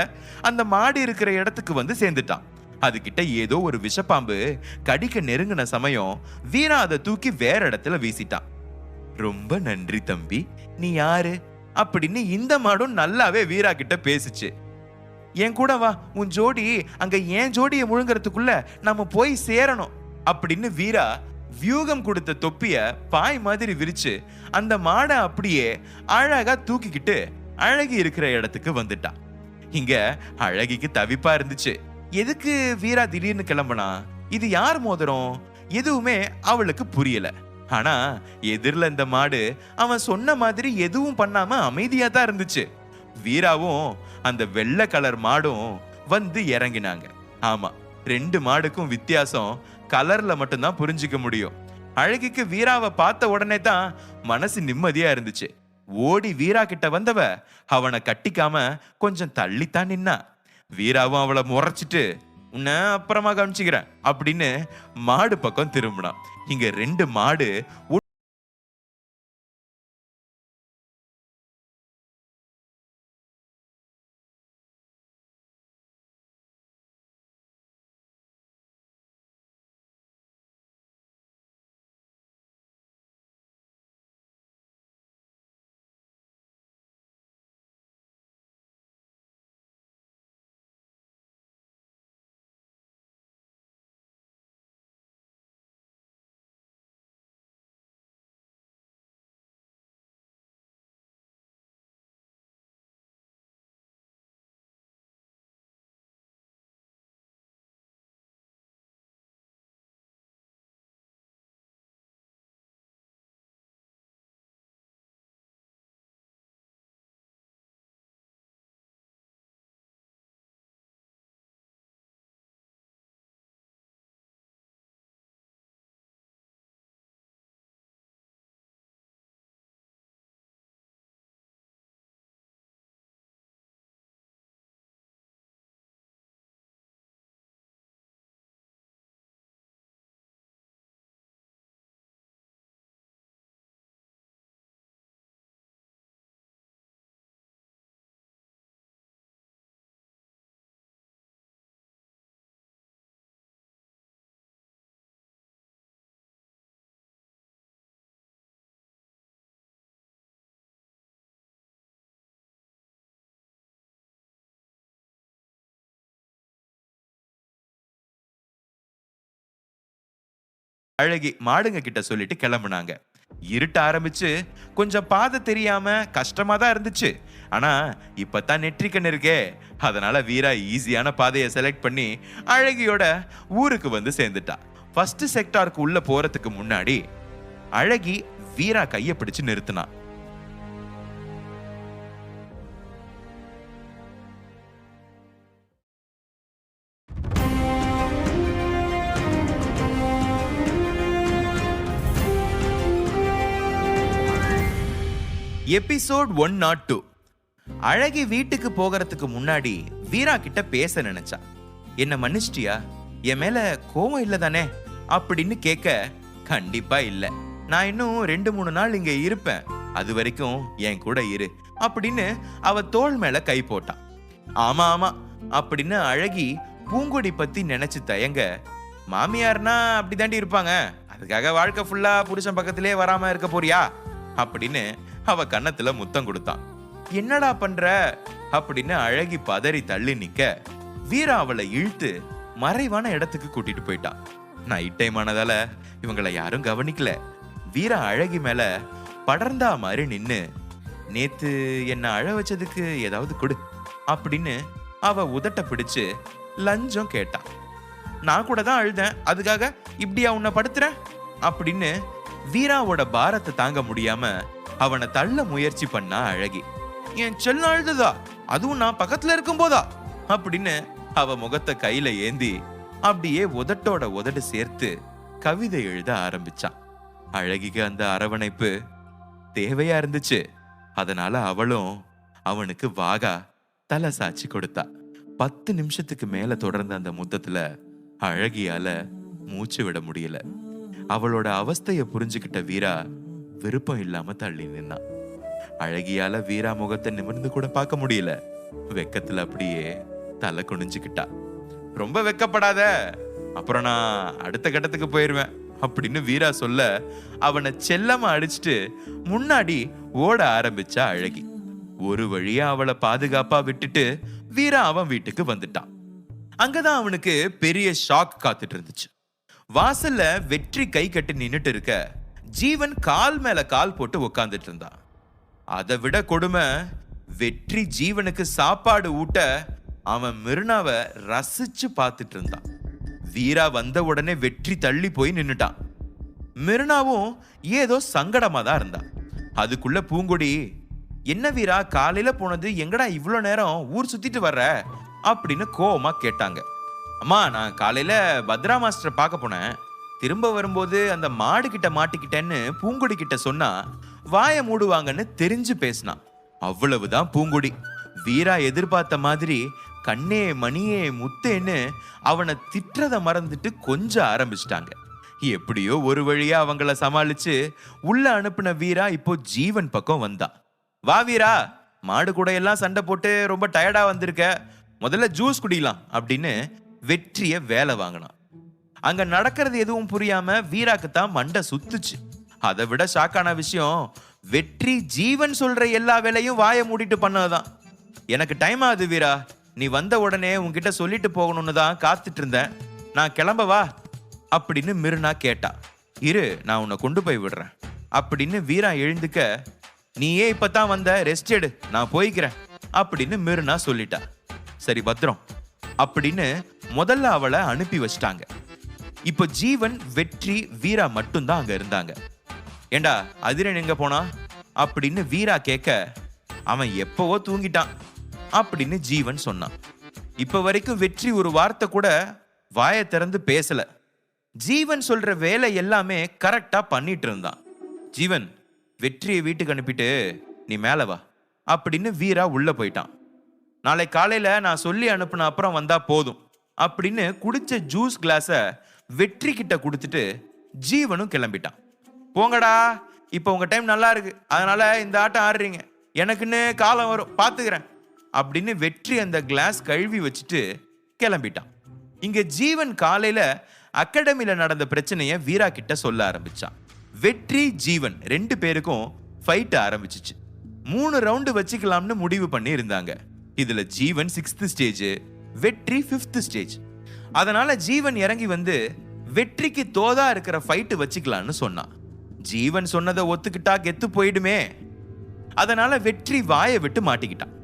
அந்த மாடு இருக்கிற இடத்துக்கு வந்து சேர்ந்துட்டான். அதுகிட்ட ஏதோ ஒரு விஷப்பாம்பு கடிக்க நெருங்கின சமயம் வீரா அதை தூக்கி வேற இடத்துல வீசிட்டான். ரொம்ப நன்றி தம்பி, நீ யாரு அப்படின்னு இந்த மாடும் நல்லாவே வீரா கிட்ட பேசிச்சு. என் கூட வா, உன் ஜோடி அங்க என் ஜோடியை முழுங்கறதுக்குள்ள நம்ம போய் சேரணும் அப்படின்னு வீரா வியூகம் கொடுத்த தொப்பிய பாய் மாதிரி விரிச்சு அந்த மாடை அப்படியே அழகா தூக்கிக்கிட்டு அழகி இருக்கிற இடத்துக்கு வந்துட்டான். இங்க அழகிக்கு தவிப்பா இருந்துச்சு. எதுக்கு வீரா திடீர்னு கிளம்புனா? இது யார் மோதிரம்? எதுவுமே அவளுக்கு புரியல. ஆனா எதிரில இந்த மாடு அவன் சொன்ன மாதிரி எதுவும் பண்ணாம அமைதியா தான் இருந்துச்சு. வீராவும் அந்த வெள்ளை கலர் மாடும் வந்து இறங்கினாங்க. ஆமா, 2 மாடுக்கும் வித்தியாசம் கலர்ல மட்டும்தான் புரிஞ்சுக்க முடியும். அழகிக்கு வீராவை பார்த்த உடனே தான் மனசு நிம்மதியா இருந்துச்சு. ஓடி வீரா கிட்ட வந்தவ அவனை கட்டிக்காம கொஞ்சம் தள்ளித்தான் நின்னா. வீராவும் அவளை முறைச்சிட்டு உன்னை அப்புறமா கவனிச்சுக்கிறேன் அப்படின்னு மாடு பக்கம் திரும்பினான். இங்க 2 மாடு அழகி மாடுங்க கிட்ட சொல்லிட்டு கிளம்புனாங்க. இருட்ட ஆரம்பிச்சு கொஞ்சம் பாதை தெரியாம கஷ்டமா தான் இருந்துச்சு. ஆனா இப்பதான் நெற்றிக்கண் இருக்கே, அதனால வீரா ஈஸியான பாதையை செலக்ட் பண்ணி அழகியோட ஊருக்கு வந்து சேர்ந்துட்டா. ஃபர்ஸ்ட் செக்டாருக்கு உள்ள போறதுக்கு முன்னாடி அழகி வீரா கையை பிடிச்சு நிறுத்தினா. எபிசோட் 102. அழகி வீட்டுக்கு போகிறதுக்கு முன்னாடி வீரா கிட்ட பேச நினைச்சா. என்ன மன்னிச்சிட்டியா? என் மேல கோவம் இல்ல தானே அப்படின்னு கேட்க, கண்டிப்பா இல்ல, நான் இன்னும் 2-3 நாள் இங்க இருப்பேன், அது வரைக்கும் என் கூட இரு அப்படின்னு அவ தோள் மேல கை போட்டான். ஆமா ஆமா அப்படின்னு அழகி பூங்கொடி பத்தி நினைச்சு தயங்க, மாமியார்னா அப்படிதாண்டி இருப்பாங்க, அதுக்காக வாழ்க்கை ஃபுல்லா புருஷன் பக்கத்திலே வராம இருக்க போறியா அப்படின்னு அவ கன்னத்துல முத்தம் கொடுத்தான். என்னடா பண்ற அப்படின்னு அழகி பதறி தள்ளி நிக்க, வீரா அவளை இழுத்து மறைவான இடத்துக்கு கூட்டிட்டு போயிட்டான். நைட் டைம் ஆனதால இவங்களை யாரும் கவனிக்கல. வீரா அழகி மேல படர்ந்தா மாதிரி நின்னு, நேத்து என்ன அழ வச்சதுக்கு ஏதாவது கொடு அப்படின்னு அவ உதட்ட பிடிச்சு லஞ்சம் கேட்டான். நான் கூட தான் அழுதேன், அதுக்காக இப்படியா உன்னை படுத்துறேன் அப்படின்னு வீராவோட பாரத்தை தாங்க முடியாம அவனை தள்ள முயற்சி பண்ணா அழகி. என் செல்ல அழுதுதா, அதுவும் நான் பக்கத்துல இருக்கும் போதா அப்படின்னு அவ முகத்தை கையில ஏந்தி அப்படியே உதட்டோட உதடு சேர்த்து கவிதை எழுத ஆரம்பிச்சான். அழகிக்கு அந்த அரவணைப்பு தேவையா இருந்துச்சு. அதனால அவளும் அவனுக்கு வாகா தலை சாட்சி கொடுத்தா. 10 நிமிஷத்துக்கு மேல தொடர்ந்த அந்த முத்தத்துல அழகியால மூச்சு விட முடியல. அவளோட அவஸ்தைய புரிஞ்சுக்கிட்ட வீரா விருப்பம் இல்லாம தள்ளி நின்னான். அழகியால வீரா முகத்தை நிமிர்ந்து கூட பார்க்க முடியல. வெக்கத்துல அப்படியே தலை குனிஞ்சுக்கிட்டா. ரொம்ப வெக்கப்படாத, அப்புறம் நான் அடுத்த கட்டத்துக்கு போயிருவேன் அப்படின்னு வீரா சொல்ல, அவனை செல்லமா அடிச்சுட்டு முன்னாடி ஓட ஆரம்பிச்சா அழகி. ஒரு வழியா அவளை பாதுகாப்பா விட்டுட்டு வீரா அவன் வீட்டுக்கு வந்துட்டான். அங்கதான் அவனுக்கு பெரிய ஷாக் காத்துட்டு இருந்துச்சு. வாசல்ல வெற்றி கை கட்டி நின்னுட்டு இருக்க ஜீவன் கால் மேல கால் போட்டு உட்கார்ந்துட்டு இருந்தான். அதை விட கொடுமை, வெற்றி ஜீவனுக்கு சாப்பாடு ஊட்ட அவன் மிருனாவை ரசிச்சு பார்த்துட்டு இருந்தான். வீரா வந்த உடனே வெற்றி தள்ளி போய் நின்னுட்டான். மிருனாவும் ஏதோ சங்கடமா தான் இருந்தான். அதுக்குள்ள பூங்கொடி, என்ன வீரா காலையில போனது எங்கடா இவ்வளோ நேரம் ஊர் சுத்திட்டு வர்ற அப்படின்னு கோவமா கேட்டாங்க. அம்மா, நான் காலையில பத்ரா மாஸ்டரை பார்க்க போனேன். திரும்ப வரும்போது அந்த மாடு கிட்ட மாட்டிக்கிட்டேன்னு பூங்கொடி கிட்ட சொன்னா வாயை மூடுவாங்கன்னு தெரிஞ்சு பேசினான். அவ்வளவுதான் பூங்கொடி. வீரா எதிர்பார்த்த மாதிரி கண்ணே மணியே முத்தேன்னு அவனை திட்டுறத மறந்துட்டு கொஞ்சம் ஆரம்பிச்சிட்டாங்க. எப்படியோ ஒரு வழியா அவங்கள சமாளிச்சு உள்ள அனுப்பின வீரா இப்போ ஜீவன் பக்கம் வந்தான். வா வீரா, மாடு கூட எல்லாம் சண்டை போட்டு ரொம்ப டயர்டா வந்திருக்க, முதல்ல ஜூஸ் குடிக்கலாம் அப்படின்னு வெற்றிய வேலை வாங்கினான். அங்க நடக்கிறது எதுவும் புரியாம வீராக்கு தான் மண்டை சுத்துச்சு. அதை விட ஷாக்கான விஷயம், வெற்றி ஜீவன் சொல்ற எல்லா வேலையும் வாயை மூடிட்டு பண்ணதான். எனக்கு டைம் ஆகுது வீரா, நீ வந்த உடனே உன்கிட்ட சொல்லிட்டு போகணும்னு தான் காத்துட்டு இருந்தேன், நான் கிளம்பவா அப்படின்னு மிருனா கேட்டா. இரு, நான் உன்னை கொண்டு போய் விடுறேன் அப்படின்னு வீரா எழுந்துக்க, நீயே இப்பதான் வந்த, ரெஸ்ட் எடு, நான் போய்க்கிறேன் அப்படின்னு மிருனா சொல்லிட்டா. சரி பத்திரம் அப்படின்னு முதல்ல அவளை அனுப்பி வச்சிட்டாங்க. இப்போ ஜீவன், வெற்றி, வீரா மட்டும்தான் அங்க இருந்தாங்க. ஏண்டா அதிரன் எங்க போனா அப்படின்னு வீரா கேட்க, அவன் எப்பவோ தூங்கிட்டான் அப்படின்னு ஜீவன் சொன்னான். இப்ப வரைக்கும் வெற்றி ஒரு வார்த்தை கூட வாயை திறந்து பேசல. ஜீவன் சொல்ற வேலை எல்லாமே கரெக்டா பண்ணிட்டு இருந்தான். ஜீவன், வெற்றியை வீட்டுக்கு அனுப்பிட்டு நீ மேல வா அப்படின்னு வீரா உள்ள போயிட்டான். நாளை காலையில நான் சொல்லி அனுப்புன அப்புறம் வந்தா போதும் அப்படின்னு குடிச்ச ஜூஸ் கிளாஸ வெற்றி கிட்ட கொடுத்துட்டு ஜீவனும் கிளம்பிட்டான். போங்கடா, இப்போ உங்க டைம் நல்லா இருக்கு, அதனால இந்த ஆட்டம் ஆடுறீங்க, எனக்குன்னு காலம் வரும் பாத்துக்கிறேன் அப்படின்னு வெற்றி அந்த கிளாஸ் கழுவி வச்சுட்டு கிளம்பிட்டான். இங்க ஜீவன் காலையில அகாடமியில நடந்த பிரச்சனைய வீரா கிட்ட சொல்ல ஆரம்பிச்சான். வெற்றி, ஜீவன் ரெண்டு பேருக்கும் ஃபைட் ஆரம்பிச்சிச்சு. 3 ரவுண்டு வச்சுக்கலாம்னு முடிவு பண்ணி இருந்தாங்க. இதுல ஜீவன் 6th ஸ்டேஜ், வெற்றி 5th ஸ்டேஜ். அதனால ஜீவன் இறங்கி வந்து வெற்றிக்கு தோதா இருக்கிற ஃபைட் வச்சுக்கலாம்னு சொன்னான். ஜீவன் சொன்னதை ஒத்துக்கிட்டா கெத்து போயிடுமே. அதனால வெற்றி வாயை விட்டு மாட்டிக்கிட்டான்.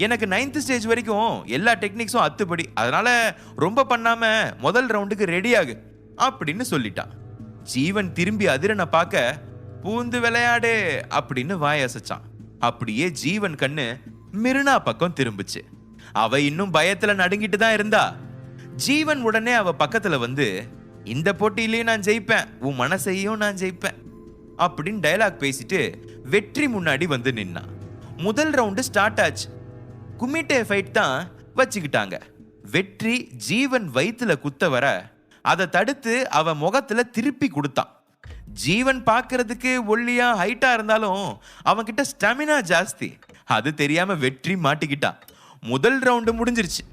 எனக்கு 9th ஸ்டேஜ் வரைக்கும் எல்லா டெக்னிக்ஸும் அத்துப்படி, அதனால ரொம்ப பண்ணாம முதல் ரவுண்டுக்கு ரெடி ஆகு அப்படின்னு சொல்லிட்டான். ஜீவன் திரும்பி அதிரனை பார்க்க, பூந்து விளையாடு அப்படின்னு வாயசைச்சான். அப்படியே ஜீவன் கண்ணு மிருனா பக்கம் திரும்பிச்சு. அவ இன்னும் பயத்துல நடுங்கிட்டு தான் இருந்தா. ஜீவன் உடனே அவ பக்கத்துல வந்து, இந்த போட்டியிலையும் நான் ஜெயிப்பேன், உன் மனசையும் நான் ஜெயிப்பேன் அப்படின்னு டயலாக் பேசிட்டு வெற்றி முன்னாடி வந்து நின்னா. முதல் ரவுண்டு ஸ்டார்ட் ஆச்சு. குமிட்டே ஃபைட் தான் வச்சுக்கிட்டாங்க. வெற்றி ஜீவன் வயித்துல குத்த வர அதை தடுத்து அவ முகத்துல திருப்பி கொடுத்தான். ஜீவன் பார்க்கறதுக்கு ஒல்லியா ஹைட்டா இருந்தாலும் அவன்கிட்ட ஸ்டாமினா ஜாஸ்தி. அது தெரியாம வெற்றி மாட்டிக்கிட்டான். முதல் ரவுண்டு முடிஞ்சிருச்சு.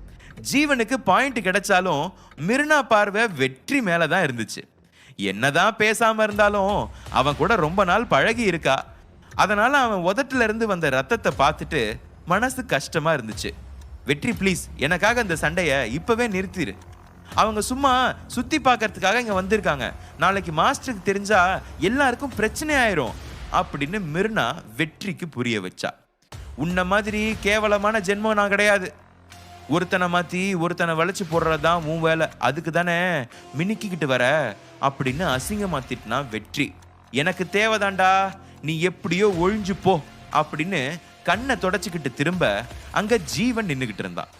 ஜீவனுக்கு பாயிண்ட் கிடைச்சாலும் மிருனா பார்வை வெற்றி மேலதான் இருந்துச்சு. என்னதான் பேசாம இருந்தாலும் அவன் கூட ரொம்ப நாள் பழகி இருக்கா. அதனால அவன் உதட்டுல இருந்து வந்த ரத்தத்தை பார்த்துட்டு மனசு கஷ்டமா இருந்துச்சு. வெற்றி ப்ளீஸ், எனக்காக இந்த சண்டைய இப்பவே நிறுத்திரு. அவங்க சும்மா சுத்தி பார்க்கறதுக்காக இங்க வந்திருக்காங்க, நாளைக்கு மாஸ்டருக்கு தெரிஞ்சா எல்லாருக்கும் பிரச்சனை ஆயிரும் அப்படின்னு மிருனா வெற்றிக்கு புரிய வச்சா. உன்ன மாதிரி கேவலமான ஜென்மம் நான் கிடையாது. ஒருத்தனை மாத்தி ஒருத்தனை வளைச்சு போடுறதுதான் உன் வேலை, அதுக்கு தானே மினுக்கிக்கிட்டு வர அப்படின்னு அசிங்கமா திட்டினா வெற்றி. எனக்கு தேவைதாண்டா, நீ எப்படியோ ஒழிஞ்சு போ அப்படின்னு கண்ணை தொடச்சிக்கிட்டு திரும்ப அங்க ஜீவன் நின்னுகிட்டு இருந்தான்.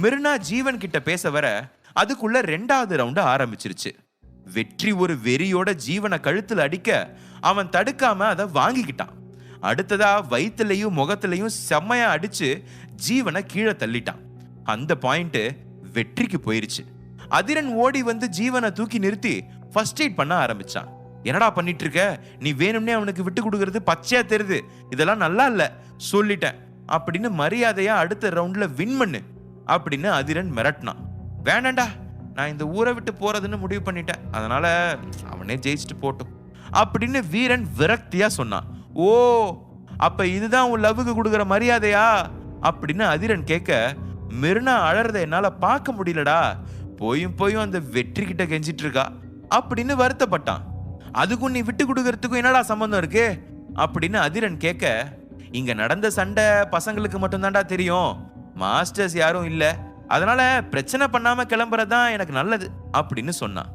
மிருனா ஜீவன் கிட்ட பேச வர அதுக்குள்ள 2வது ரவுண்டு ஆரம்பிச்சிருச்சு. வெற்றி ஒரு வெறியோட ஜீவனை கழுத்துல அடிக்க அவன் தடுக்காம அதை வாங்கிக்கிட்டான். அடுத்ததா வயிற்றுலையும் முகத்திலையும் செம்மையா அடிச்சு ஜீவனை கீழே தள்ளிட்டான். அந்த பாயிண்ட் வெற்றிக்கு போயிருச்சு. அதிரன் ஓடி வந்து ஜீவனை தூக்கி நிறுத்தி ஃபர்ஸ்ட் எய்ட் பண்ண ஆரம்பிச்சான். என்னடா பண்ணிட்டு இருக்க, நீ வேணும்னே அவனுக்கு விட்டு கொடுக்கறது பச்சையா தெரியுது, இதெல்லாம் நல்லா இல்ல சொல்லிட்டேன் அப்படின்னு மரியாதையா அடுத்த ரவுண்ட்ல வின் பண்ணு அப்படின்னு அதிரன் மிரட்டினான். வேண்டாண்டா, நான் இந்த ஊரை விட்டு போறதுன்னு முடிவு பண்ணிட்டேன், அதனால அவனே ஜெயிச்சுட்டு போட்டும் அப்படின்னு வீரன் விரக்தியா சொன்னான். ஓ, அப்ப இதுதான் உன் லவ்வுக்கு கொடுக்குற மரியாதையா அப்படின்னு அதிரன் கேட்க, மிருனா அழறத என்னால பார்க்க முடியலடா, போயும் அந்த வெற்றி கிட்ட கெஞ்சிட்டு இருக்கா, அப்படின்னு வருத்தப்பட்டான். அதுக்கும் நீ விட்டு கொடுக்கறதுக்கும் என்னடா சம்பந்தம் இருக்கு அப்படின்னு அதிரன் கேட்க, இங்க நடந்த சண்டை பசங்களுக்கு மட்டும்தான்டா தெரியும், மாஸ்டர்ஸ் யாரும் இல்ல, அதனால பிரச்சனை பண்ணாம கிளம்புறதுதான் எனக்கு நல்லது அப்படின்னு சொன்னான்.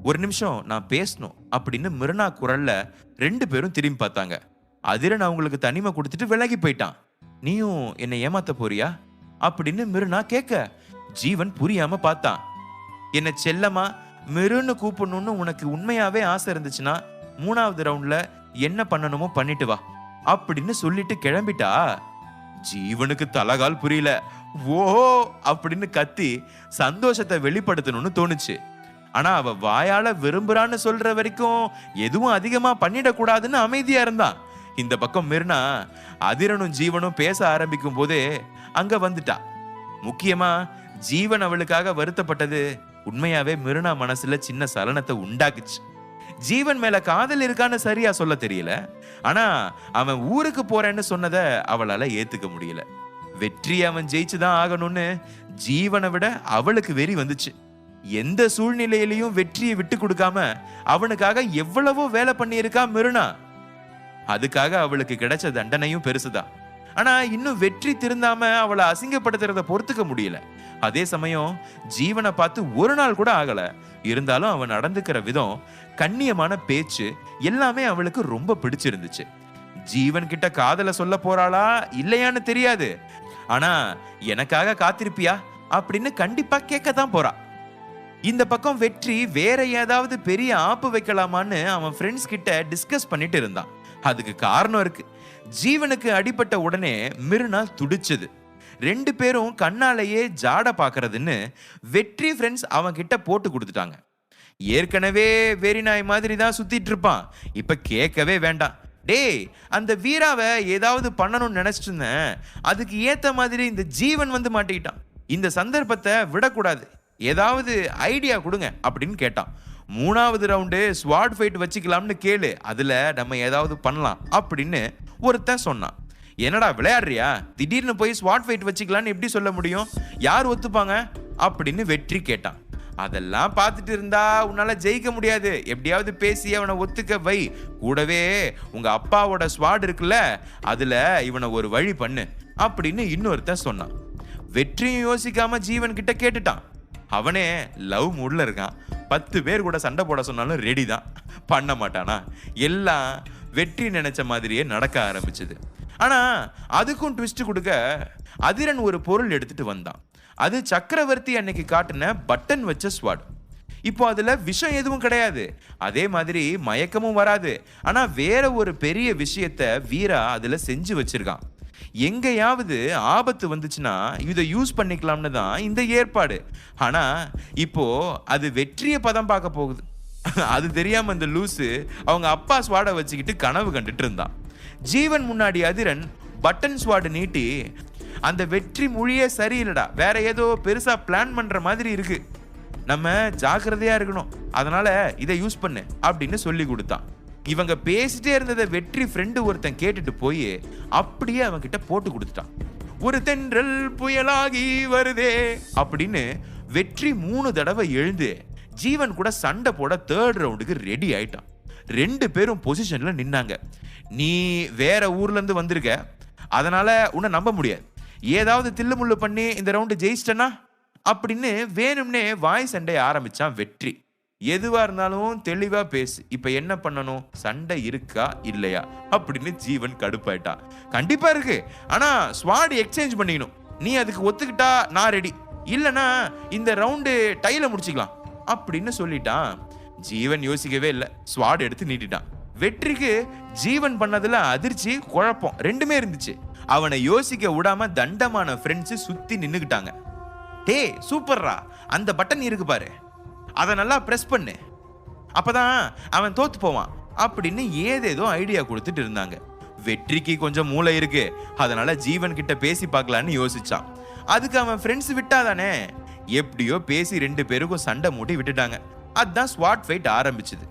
ஒரு நிமிஷம் நான் பேசணும் அப்படின்னு மிருனா குரல்ல 2 பேரும் திரும்பி பார்த்தாங்க. அதிரன் அவங்களுக்கு தனிமை கொடுத்துட்டு விலகி போயிட்டான். நீயும் என்னை ஏமாத்த போறியா அப்படின்னு மிருனா கேட்க, ஜீவன் புரியாம பார்த்தான். என்ன செல்லமா மிருன்னு கூப்பிடணும்னு உனக்கு உண்மையாவே ஆசை இருந்துச்சுன்னா 3வது ரவுண்ட்ல என்ன பண்ணணுமோ பண்ணிட்டு வா அப்படின்னு சொல்லிட்டு கிளம்பிட்டா. ஜீவனுக்கு தலகால் புரியல. ஓஹோ அப்படின்னு கத்தி சந்தோஷத்தை வெளிப்படுத்தணும்னு தோணுச்சு. ஆனா அவ வாயால விரும்புறான்னு சொல்ற வரைக்கும் எதுவும் அதிகமா பண்ணிடக்கூடாதுன்னு அமைதியா இருந்தான். இந்த பக்கம் மிருனா அதிரனும் ஜீவனும் பேச ஆரம்பிக்கும் போதே அங்க வந்துட்டா. முக்கியமா ஜீவன் அவளுக்காக வருத்தப்பட்டது உண்மையாவே மிருனா மனசுல சின்ன சலனத்தை உண்டாக்குச்சு. ஜீவன் மேல காதல் இருக்கான்னு சரியா சொல்ல தெரியல, ஆனா அவன் ஊருக்கு போறேன்னு சொன்னத அவளால ஏத்துக்க முடியல. வெற்றி அவன் ஜெயிச்சுதான் ஆகணும்னு ஜீவனை விட அவளுக்கு வெறி வந்துச்சு. எந்த சூழ்நிலையிலையும் வெற்றியை விட்டு கொடுக்காம அவனுக்காக எவ்வளவோ வேலை பண்ணியிருக்கா மிருனா. அதுக்காக அவளுக்கு கிடைச்ச தண்டனையும் பெருசுதான். ஆனா இன்னும் வெற்றி திருந்தாம அவளை அசிங்கப்படுத்துறத பொறுத்துக்க முடியல. அதே சமயம் ஜீவனை பார்த்து ஒரு நாள் கூட ஆகல, இருந்தாலும் அவன் நடந்துக்கிற விதம், கண்ணியமான பேச்சு எல்லாமே அவளுக்கு ரொம்ப பிடிச்சிருந்துச்சு. ஜீவன் கிட்ட காதல சொல்ல போறாளா இல்லையான்னு தெரியாது, ஆனா எனக்காக காத்திருப்பியா அப்படின்னு கண்டிப்பா கேட்கத்தான் போறா. இந்த பக்கம் வெற்றி வேற ஏதாவது பெரிய ஆப்பு வைக்கலாமான்னு அவன் ஃப்ரெண்ட்ஸ் கிட்ட டிஸ்கஸ் பண்ணிட்டு இருந்தான். அதுக்கு காரணம் இருக்கு. ஜீவனுக்கு அடிபட்ட உடனே மிருனா துடிச்சது. 2 பேரும் கண்ணாலேயே ஜாட பாக்குறதுன்னு வெற்றி ஃப்ரெண்ட்ஸ் அவன் கிட்ட போட்டு கொடுத்துட்டாங்க. ஏற்கனவே வெறி நாய் மாதிரி தான் சுத்திட்டு இருப்பான், இப்ப கேட்கவே வேண்டாம். டேய், அந்த வீராவை ஏதாவது பண்ணணும்னு நினைச்சிட்டு இருந்தேன், அதுக்கு ஏத்த மாதிரி இந்த ஜீவன் வந்து மாட்டிக்கிட்டான், இந்த சந்தர்ப்பத்தை விடக்கூடாது, ஏதாவது ஐடியா கொடுங்க அப்படின்னு கேட்டான். 3வது ரவுண்டு ஸ்வாட் ஃபைட் வச்சுக்கலாம்னு கேளு, அதுல நம்ம ஏதாவது பண்ணலாம் அப்படின்னு ஒருத்தன் சொன்னான். என்னடா விளையாடுறியா, திடீர்னு போய் ஸ்வாட் ஃபைட் வச்சுக்கலான்னு எப்படி சொல்ல முடியும், யார் ஒத்துப்பாங்க அப்படின்னு வெற்றி கேட்டான். அதெல்லாம் பார்த்துட்டு இருந்தா உன்னால ஜெயிக்க முடியாது, எப்படியாவது பேசி அவனை ஒத்துக்க வை, கூடவே உங்க அப்பாவோட ஸ்வாட் இருக்குல்ல அதுல இவனை ஒரு வழி பண்ணு அப்படின்னு இன்னொருத்தன் சொன்னான். வெற்றியும் யோசிக்காம ஜீவன் கிட்ட கேட்டுட்டான். அவனே லவ் மூட்ல இருக்கான், 10 பேர் கூட சண்டை போட சொன்னாலும் ரெடி தான், பண்ண மாட்டானா. எல்லாம் வெற்றி நினைச்ச மாதிரியே நடக்க ஆரம்பிச்சது. ஆனா அதுக்கும் ட்விஸ்ட் கொடுக்க அதிரன் ஒரு பொருள் எடுத்துட்டு வந்தான். அது சக்கரவர்த்தி அன்னைக்கு காட்டின பட்டன் வச்ச ஸ்வாட். இப்போ அதுல விஷம் எதுவும் கிடையாது, அதே மாதிரி மயக்கமும் வராது, ஆனா வேற ஒரு பெரிய விஷயத்த வீரா அதுல செஞ்சு வச்சிருக்கான். எங்கேயாவது ஆபத்து வந்துச்சுன்னா இதை யூஸ் பண்ணிக்கலாம்னு தான் இந்த ஏற்பாடு. ஆனா இப்போ அது வெற்றியை பதம் பார்க்க போகுது. அது தெரியாம இந்த லூசு அவங்க அப்பா ஸ்வாடை வச்சுக்கிட்டு கனவு கண்டுட்டு இருந்தான். ஜீவன் முன்னாடி அதிரன் பட்டன் ஸ்வாடு நீட்டி, அந்த வெற்றி மொழியே சரியில்லடா, வேற ஏதோ பெருசா பிளான் பண்ற மாதிரி இருக்கு, நம்ம ஜாக்கிரதையா இருக்கணும், அதனால இதை யூஸ் பண்ணு அப்படின்னு சொல்லி கொடுத்தான். இவங்க பேசிட்டே இருந்ததை வெற்றி ஃப்ரெண்டு ஒருத்தன் கேட்டுட்டு போய் அப்படியே அவன் கிட்ட போட்டு கொடுத்துட்டான். ஒரு தென்றல் புயலாகி வருதே அப்படின்னு வெற்றி 3 தடவை எழுந்து ஜீவன் கூட சண்டை போட 3rd ரவுண்டுக்கு ரெடி ஆயிட்டான். 2 பேரும் பொசிஷன்ல நின்னாங்க. நீ வேற ஊர்ல இருந்து வந்திருக்க, அதனால உன்னை நம்ப முடியாது, ஏதாவது தில்லுமுள்ளு பண்ணி இந்த ரவுண்டு ஜெயிச்சிட்டனா அப்படின்னு வேணும்னே வாய் சண்டை ஆரம்பிச்சான் வெற்றி. எதுவா இருந்தாலும் தெளிவா பேசு, இப்ப என்ன பண்ணணும், சண்டை இருக்கா இல்லையா அப்படின்னு ஜீவன் கடுப்பாயிட்டா. கண்டிப்பா இருக்கு, ஆனா ஸ்வாட் எக்ஸ்சேஞ்ச் பண்ணிக்கணும், நீ அதுக்கு ஒத்துக்கிட்டா நான் ரெடி, இல்லனா இந்த ரவுண்டு டைல முடிச்சுக்கலாம் அப்படின்னு சொல்லிட்டான். ஜீவன் யோசிக்கவே இல்லை, ஸ்வாட் எடுத்து நீட்டிட்டான். வெற்றிக்கு ஜீவன் பண்ணதுல அதிர்ச்சி குழப்பம் 2மே இருந்துச்சு. அவனை யோசிக்க விடாம தண்டமான ஃப்ரெண்ட்ஸ் சுத்தி நின்னுக்கிட்டாங்க. டே சூப்பர்ரா, அந்த பட்டன் இருக்கு பாரு, அதை நல்லா பிரஸ் பண்ணு, அப்பதான் அவன் தோத்து போவான் அப்படின்னு ஏதேதோ ஐடியா கொடுத்துட்டு இருந்தாங்க. வெற்றிக்கு கொஞ்சம் மூளை இருக்கு, அதனால ஜீவன் கிட்ட பேசி பார்க்கலான்னு யோசிச்சான். அதுக்கு அவன் ஃப்ரெண்ட்ஸ் விட்டாதானே, எப்படியோ பேசி 2 பேருக்கும் சண்டை மூட்டி விட்டுட்டாங்க. அதுதான் ஸ்வாட் ஃபைட் ஆரம்பிச்சது.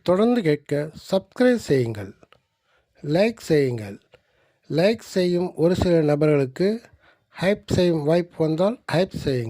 தொடர்ந்து கேட்க சப்ஸ்கிரைப் செய்யுங்கள், லைக் செய்யுங்கள். லைக் செய்யும் ஒரு சில நபர்களுக்கு ஹைப் செய்யும் வாய்ப்பு வந்தால் ஹைப் செய்யுங்கள்.